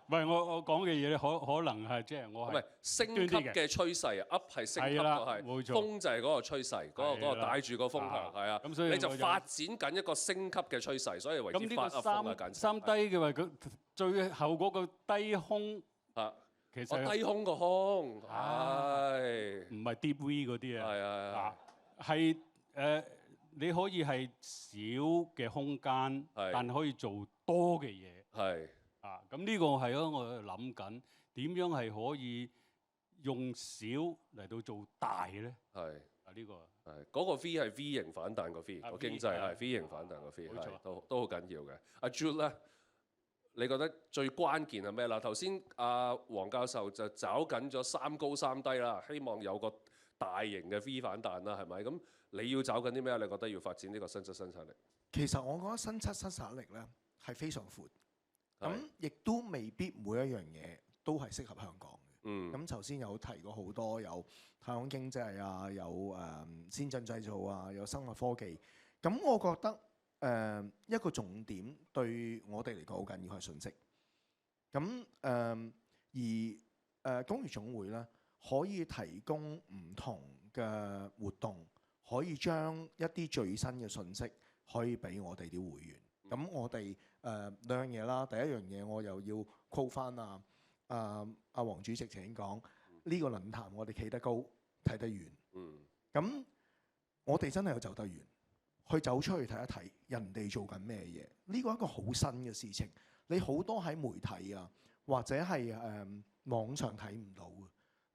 F: 唔係我講嘅嘢咧，可能係即係我係
E: 升級嘅趨勢啊 ，up 係升級嘅係，風就係嗰個趨勢，嗰個帶住個風向係啊。咁所以你就發展緊一個升級嘅趨勢，所以為之發噏風啊，簡直。
F: 三低嘅話，佢最後嗰個低空
E: 啊，
F: 其實
E: 低空個空係
F: 唔係 deep V 嗰啲啊？
E: 係
F: 係你可以係少嘅空間，但可以做多嘅嘢。
E: 係。
F: 咁呢個係咯，我諗緊點樣係可以用少嚟到做大咧？
E: 係
F: 呢個
E: 係嗰個 V 係 V 型反彈個 V，個經濟係 V 型反彈個 V，係都好緊要嘅。阿 Jude 咧，你覺得最關鍵係咩啦？頭先阿黃教授就找緊咗三高三低啦，希望有個大型嘅 V 反彈啦，係咪？咁你要找緊啲咩？你覺得要發展呢個新質生產力？
G: 其實我覺得新質生產力咧係非常闊。咁亦都未必每一樣嘢都係適合香港嘅。咁頭先有提過好多，有太空經濟啊，有先進製造啊，有生物科技。咁我覺得一個重點對我哋嚟講好緊要係信息。咁而工業總會咧可以提供唔同嘅活動，可以將一啲最新嘅信息可以俾我哋啲會員。咁我哋兩樣嘢啦，第一樣嘢我又要 call 翻阿黃主席曾經講，呢個論壇我哋企得高，睇得遠。咁我哋真係要走得遠，去走出去睇一睇人哋做緊咩嘢。呢個係一個好新嘅事情，你好多喺媒體啊或者係網上睇唔到嘅，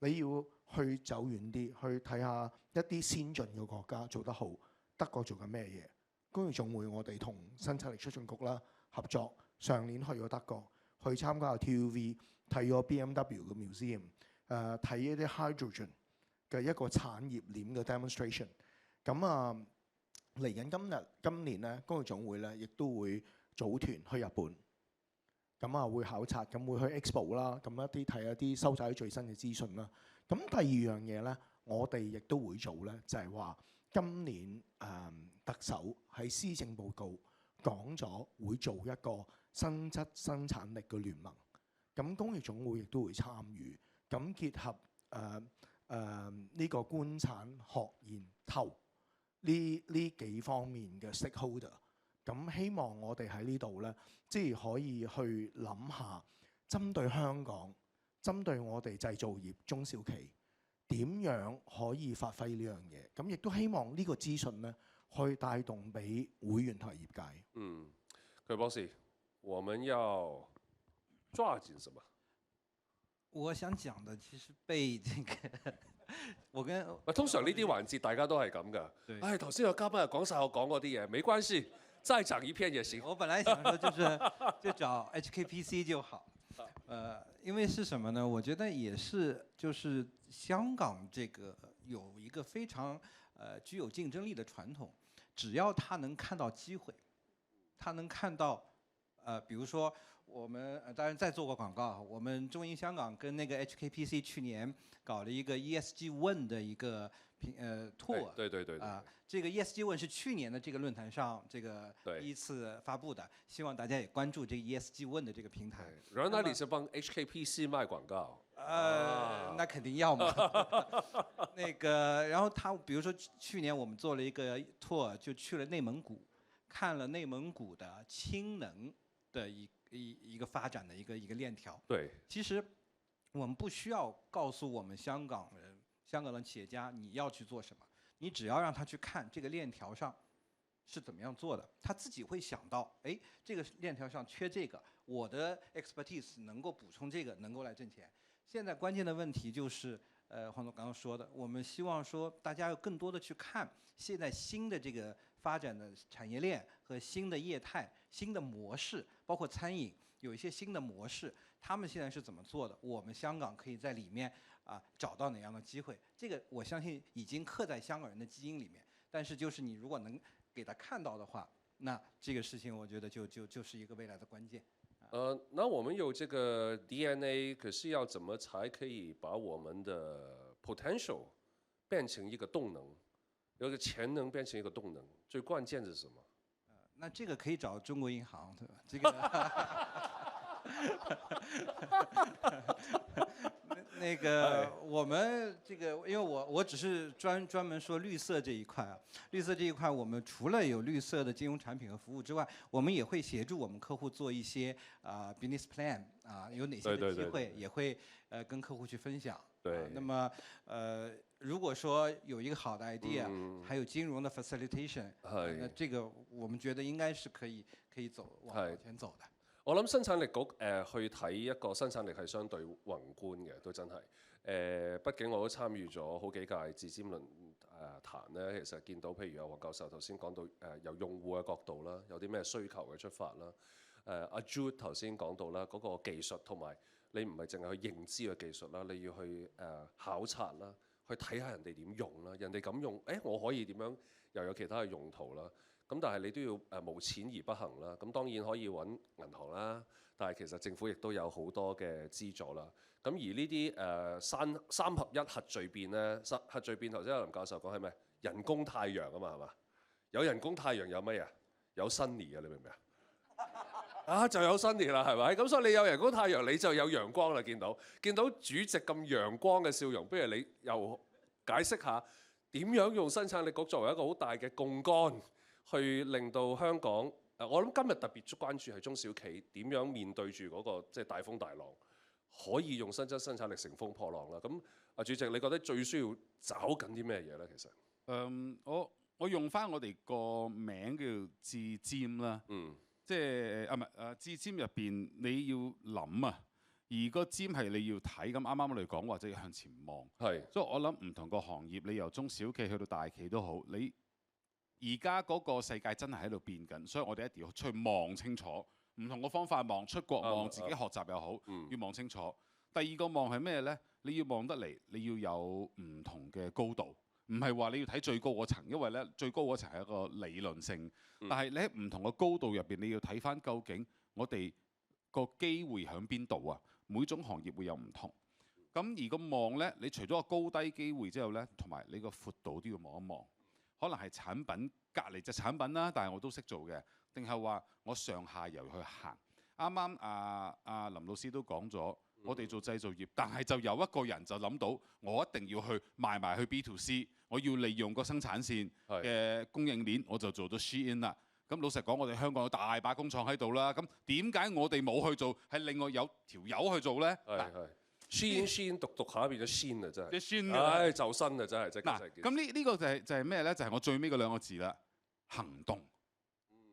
G: 你要去走遠啲，去睇下一啲先進嘅國家做得好，德國做緊咩嘢。工業總會我哋同生產力促進局啦合作，上年去咗德國，去參加個 TUV， 睇咗 BMW 嘅 museum， 睇一啲 hydrogen 嘅一個產業鏈嘅 demonstration。咁嚟緊今年咧，工業總會咧亦都會組團去日本，咁會考察，咁會去 Expo 啦，咁一啲睇一啲收集啲最新嘅資訊啦。咁第二樣嘢咧，我哋亦都會做咧，就係話今年特首喺施政報告講咗會做一個新質生產力嘅聯盟，咁工業總會亦都會參與，咁結合呢個官產學研投呢幾方面嘅 stakeholder， 咁希望我哋喺呢度咧，即係可以去諗下，針對香港，針對我哋製造業中小企點樣可以發揮呢樣嘢，咁亦都希望呢個資訊咧，可以帶動俾會員同埋業界。
E: 許博士，我們要抓緊什麼？
H: 我想講的其實被這個我跟
E: 通常呢啲環節大家都係咁噶。唉，頭先個嘉賓又講晒我講嗰啲嘢，沒關係，再講一篇也行。
H: 我本來想說就找 HKPC 就好，因為是什麼呢？我覺得也是，就是香港這個有一個非常具有競爭力的傳統，只要他能看到機會，他能看到比如說我們當然再做過廣告，我們中銀香港跟那個 HKPC 去年搞了一個 ESG One 的一個tour，
E: 對
H: 這個 ESG One 是去年的這個論壇上這個第一次發布的，希望大家也關注這個 ESG One 的這個平台。
E: 然後你是幫 HKPC 賣廣告？
H: 那肯定要嘛。那個，然後他比如說去年我們做了一個 tour，就去了內蒙古，看了內蒙古的氫能的一個發展的一個鏈條。
E: 對，
H: 其實我们不需要告诉我们香港人企业家你要去做什么，你只要让他去看这个链条上是怎么样做的，他自己会想到，哎，这个链条上缺这个，我的 expertise 能够补充这个，能够来挣钱。现在关键的问题就是，黄总刚刚说的，我们希望说大家要更多的去看现在新的这个发展的产业链和新的业态、新的模式，包括餐饮有一些新的模式，他们现在是怎么做的？我们香港可以在里面找到哪样的机会？这个我相信已经刻在香港人的基因里面。但是就是你如果能给他看到的话，那这个事情我觉得就是一个未来的关键。
E: 那我们有这个 DNA， 可是要怎么才可以把我们的 potential 变成一个动能，有一个潜能变成一个动能？最关键是什么？
H: 那这个可以找中国银行，对吧？这个那个我们这个，因为我只是专门说绿色这一块啊，绿色这一块，我们除了有绿色的金融产品和服务之外，我们也会协助我们客户做一些business plan 有哪些的机会，也会跟客户去分享。
E: 对。
H: 那么如果说有一个好的 idea，还有金融的 facilitation，那这个我们觉得应该是可以往前走的。
E: 我諗生產力局去睇一個生產力係相對宏觀嘅，都真係畢竟我都參與咗好幾屆自尖論壇咧，其實見到譬如阿黃教授頭先講到由用戶嘅角度啦，有啲咩需求嘅出發啦，阿 Jude 頭先講到啦，嗰個技術同埋你唔係淨係去認知嘅技術啦，你要去考察啦，去睇下人哋點用啦，人哋咁用，我可以點樣又有其他嘅用途啦。咁但係你都要無錢而不行啦。咁當然可以揾銀行啦，但係其實政府亦都有好多嘅資助啦。咁而呢啲三合一核聚變咧，核聚變頭先阿林教授講係咩？人工太陽啊嘛，係嘛？有人工太陽有乜嘢？有 Sunny 啊，你明唔明啊？就有 Sunny 啦，係咪？咁所以你有人工太陽，你就有陽光啦。見到主席咁陽光嘅笑容，不如你又解釋下點樣用生產力局作為一個好大嘅槓桿？去令到香港我諗今日特別關注係中小企點樣面對住嗰個即係大風大浪，可以用新增生產力乘風破浪啦。咁主席，你覺得最需要找緊啲咩嘢咧？其實
B: 我用翻我哋個名叫自尖啦，即係自尖入邊你要諗啊，而個尖係你要睇。咁啱啱我哋講或者要向前望，所以我諗唔同個行業，你由中小企去到大企都好，你而家嗰個世界真係喺度變緊，所以我哋一定要出去望清楚，唔同嘅方法望，出國望，自己學習又好，要望清楚。第二個望係咩呢？你要望得嚟，你要有唔同嘅高度，唔係話你要睇最高嗰層，因為呢最高嗰層係一個理論性，但係你喺唔同嘅高度入邊，你要睇翻究竟我哋個機會喺邊度啊？每種行業會有唔同。咁而個望呢，你除咗個高低機會之後呢，同埋你個闊度都要望一望。可能係產品隔離隻產品啦，但係我都識做嘅，定係話我上下游去行。啱啱阿林老師都講咗，我哋做製造業，但係就有一個人就諗到，我一定要去賣埋去 B2C， 我要利用個生產線嘅供應鏈，我就做到 Shein 啦。咁老實講，我哋香港有大把工廠喺度啦，咁點解我哋冇去做，係另外有條友去做呢？Shein
E: 讀下變咗 Shein 啊，真係。
B: Shein
E: 就新啊，真係。
B: 嗱，咁呢個就係咩咧？就係我最尾嗰兩個字啦，行動。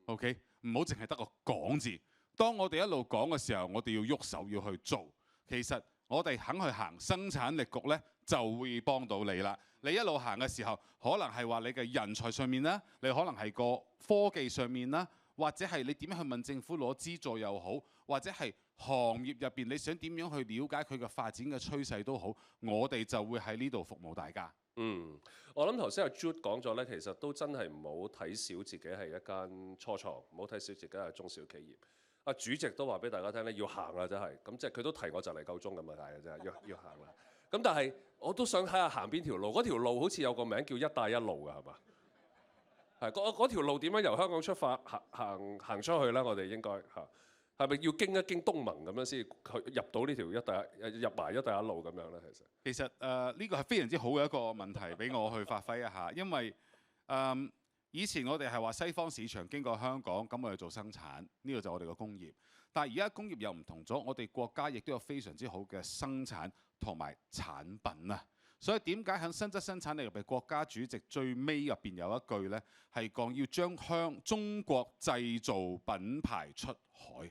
B: OK， 唔好淨係得個講字。當我哋一路講嘅時候，我哋要喐手要去做。其實我哋肯去行，生產力局咧就會幫到你啦。你一路行嘅時候，可能係話你嘅人才上面啦，你可能係個科技上面啦，或者係你點樣去問政府攞資助又好，或者係行業入邊你想點樣去了解佢嘅發展嘅趨勢都好，我哋就會喺呢度服務大家。
E: 我諗頭先阿 Jude 講咗咧，其實都真係唔好睇小自己係一間初創，唔好睇小自己係中小企業。阿主席都話俾大家聽咧，要行啦，真係。咁即係佢都提我就嚟夠鐘咁啊，真係要行啦。咁但係我都想睇下行邊條路，嗰條路好似有個名叫一帶一路㗎，係嘛？係嗰條路點樣由香港出發行出去咧？我哋應該嚇。係咪要經一經東盟咁樣先入到呢條入埋一帶一路咁樣咧？
B: 其實呢個係非常之好嘅一個問題，俾我去發揮一下。因為以前我哋係話西方市場經過香港，咁我哋做生產，呢個就係我哋嘅工業。但係而家工業又唔同咗，我哋國家亦都有非常之好嘅生產同埋產品啊。所以點解喺新質生產力入邊，國家主席最尾入邊有一句呢，係講要將中國製造品牌出海。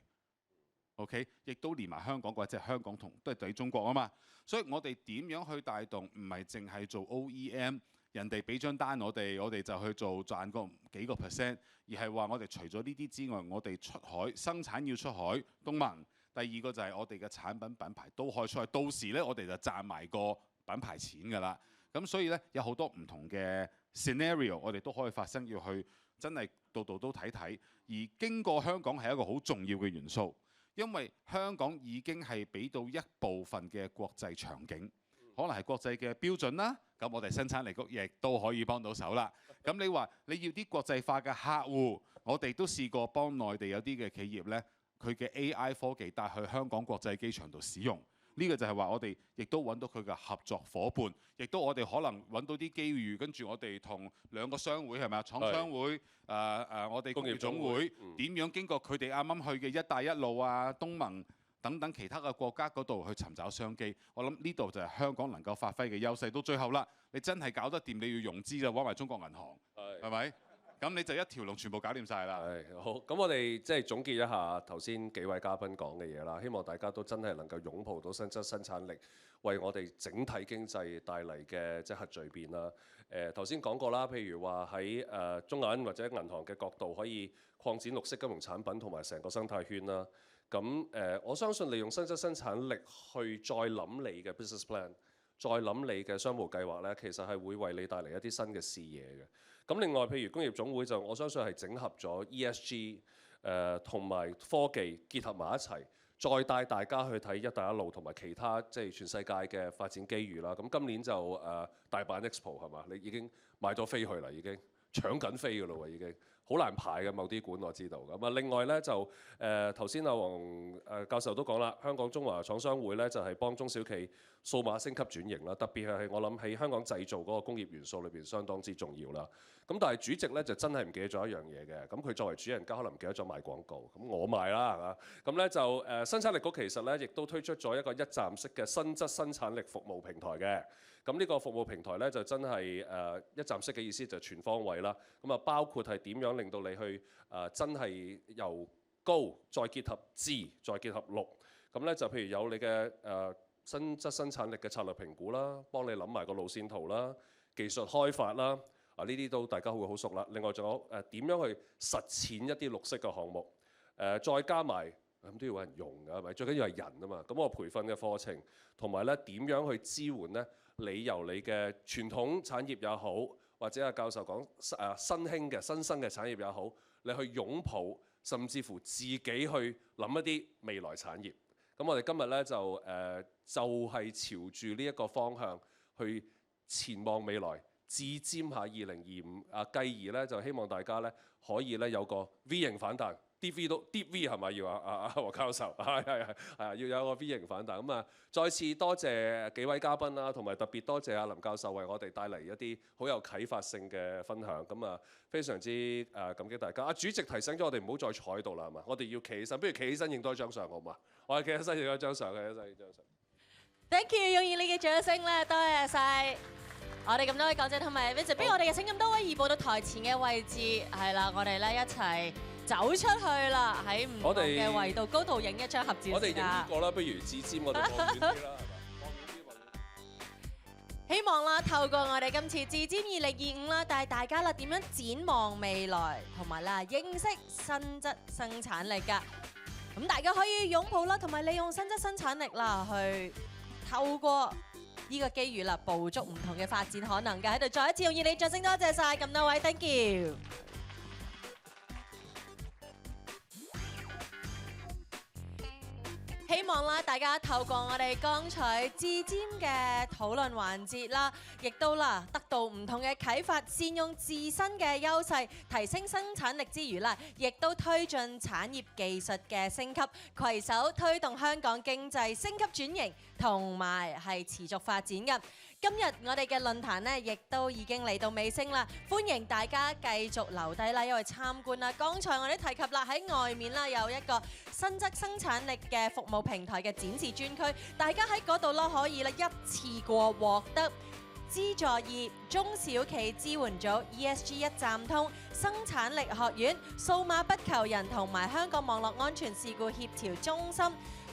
B: OK， 亦都連埋香港嘅，即係香港同都係對中國啊嘛。所以我哋點樣去帶動？唔係淨係做 OEM， 人哋俾張單我哋就去做賺個幾個 percent， 而係話我哋除咗呢啲之外，我哋出海生產要出海東盟。第二個就係我哋嘅產品品牌都可以出去，到時呢，我哋就賺埋個品牌錢㗎啦。咁所以呢，有好多唔同嘅 scenario， 我哋都可以發生，要去真係度度都睇睇。而經過香港係一個好重要嘅元素。因為香港已經係俾到一部分嘅國際場景，可能係國際嘅標準啦。咁我哋生產力局亦都可以幫到手啦。咁你話你要啲國際化嘅客戶，我哋都試過幫內地有啲嘅企業呢，佢嘅 AI 科技帶去香港國際機場度使用。呢個就係話我哋亦都揾到佢嘅合作伙伴，亦都我哋可能揾到啲機遇，跟住我哋同兩個商會係咪啊？廠商會我哋工業總會點樣經過佢哋啱啱去嘅一帶一路啊、東盟等等其他嘅國家嗰度去尋找商機。我諗呢度就係香港能夠發揮嘅優勢。到最後啦，你真係搞得掂，你要融資就揾埋中國銀行，係咪？咁你就一條龍全部搞掂晒啦。
E: 係好，咁我哋即係總結一下頭先幾位嘉賓講嘅嘢啦。希望大家都真係能夠擁抱到新質生產力，為我哋整體經濟帶嚟嘅即係核聚變啦。頭先講過啦，譬如話喺中銀或者銀行嘅角度，可以擴展綠色金融產品同埋成個生態圈啦。咁我相信利用新質生產力去再諗你嘅 business plan， 再諗你嘅商務計劃呢，其實係會為你帶嚟一啲新嘅視野嘅。咁另外，譬如工業總會就我相信係整合咗 ESG 同埋科技結合埋一齊，再帶大家去睇一帶一路同埋其他即係全世界嘅發展機遇啦。咁今年就大阪 Expo 係嘛？你已經買咗飛去啦，已經搶緊飛㗎咯喎，已經好難排嘅某啲館我知道。咁啊，另外咧就頭先阿黃教授都講啦，香港中華廠商會咧就係幫中小企數碼升級轉型啦，特別係我諗喺香港製造嗰個工業元素裏邊相當之重要啦。咁但係主席咧就真係唔記得咗一樣嘢嘅，咁佢作為主人家可能唔記得咗賣廣告，咁我賣啦係嘛？咁咧就生產力局其實咧亦都推出咗一個一站式嘅新質生產力服務平台嘅。咁呢個服務平台咧就真係一站式嘅意思就全方位啦。咁啊包括係點樣令到你去真係由高再結合智再結合綠。咁咧就譬如有你嘅新質生產力嘅策略評估啦，幫你諗埋個路線圖啦，技術開發啦。呢啲都大家會好熟啦。另外仲有點樣去實踐一啲綠色嘅項目，再加埋咁都要揾人用㗎，係咪？最緊要係人啊嘛。咁我培訓嘅課程同埋咧點樣去支援咧？你由你嘅傳統產業也好，或者阿教授講新興嘅新生嘅產業也好，你去擁抱，甚至乎自己去諗一啲未來產業。咁我哋今日咧就係朝住呢一個方向去前望未來。自瞻下2025繼而咧就希望大家咧可以咧有個 V 型反彈，Deep V 係咪要阿黃教授？係要有個 V 型反彈。咁再次多謝幾位嘉賓啦，同埋特別多謝阿林教授為我哋帶嚟一啲好有啟發性嘅分享。咁非常之感激大家。主席提醒咗我哋唔好再坐喺度啦，係嘛？我哋要企起身，不如企起身影多張相好嘛？我哋企起身影多張相，企起身影張相。
A: Thank you， 用熱烈嘅掌聲咧，多謝晒。我哋咁多位講者同埋 Vincent，不如我哋請咁多位移步到台前嘅位置，係啦，我哋咧一齊走出去啦，喺唔同嘅維度高度影一張合照。
E: 我哋影呢個啦，不如自瞻我哋望遠啲啦，係嘛？望遠啲。
A: 希望啦，透過我哋今次自瞻2025啦，帶大家啦點樣展望未來，同埋啦認識新質生產力㗎。咁大家可以擁抱啦，同埋利用新質生產力啦，去透過呢個機遇啦，捕捉唔同嘅發展可能嘅。喺度再一次用熱烈掌聲多謝晒咁多位 ，thank you。希望啦，大家透過我哋剛才自瞻嘅討論環節啦，亦都啦得到唔同嘅啟發，善用自身嘅優勢提升生產力之餘啦，亦都推進產業技術嘅升級，攜手推動香港經濟升級轉型同埋係持續發展嘅。今日我哋嘅論壇呢，亦都已經嚟到尾聲啦，歡迎大家繼續留低啦，因為參觀啦。剛才我哋提及啦，喺外面啦有一個新質生產力嘅服務平台嘅展示專區，大家喺嗰度咯可以咧一次過獲得資助業中小企支援組 ESG 一站通、生產力學院、數碼不求人同埋香港網絡安全事故協調中心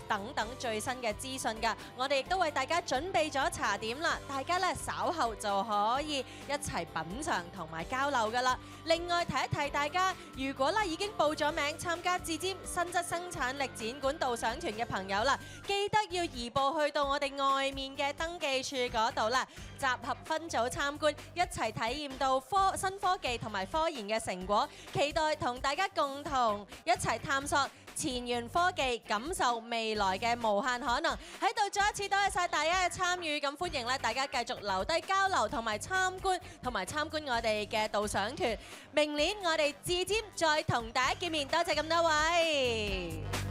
A: 等等最新嘅資訊㗎，我哋亦都為大家準備咗茶點啦，大家咧稍後就可以一齊品嚐同埋交流㗎啦。另外提一提大家，如果啦已經報咗名參加至尖新質生產力展館導賞團嘅朋友啦，記得要移步去到我哋外面嘅登記處嗰度啦，集合分組參觀，一齊體驗到新科技同埋科研嘅成果，期待同大家共同一齊探索前沿科技，感受未來嘅無限可能。喺度再一次多謝晒大家嘅參與，咁歡迎咧大家繼續留低交流同埋參觀我哋嘅導賞團。明年我哋至尖再同大家見面，多謝咁多位。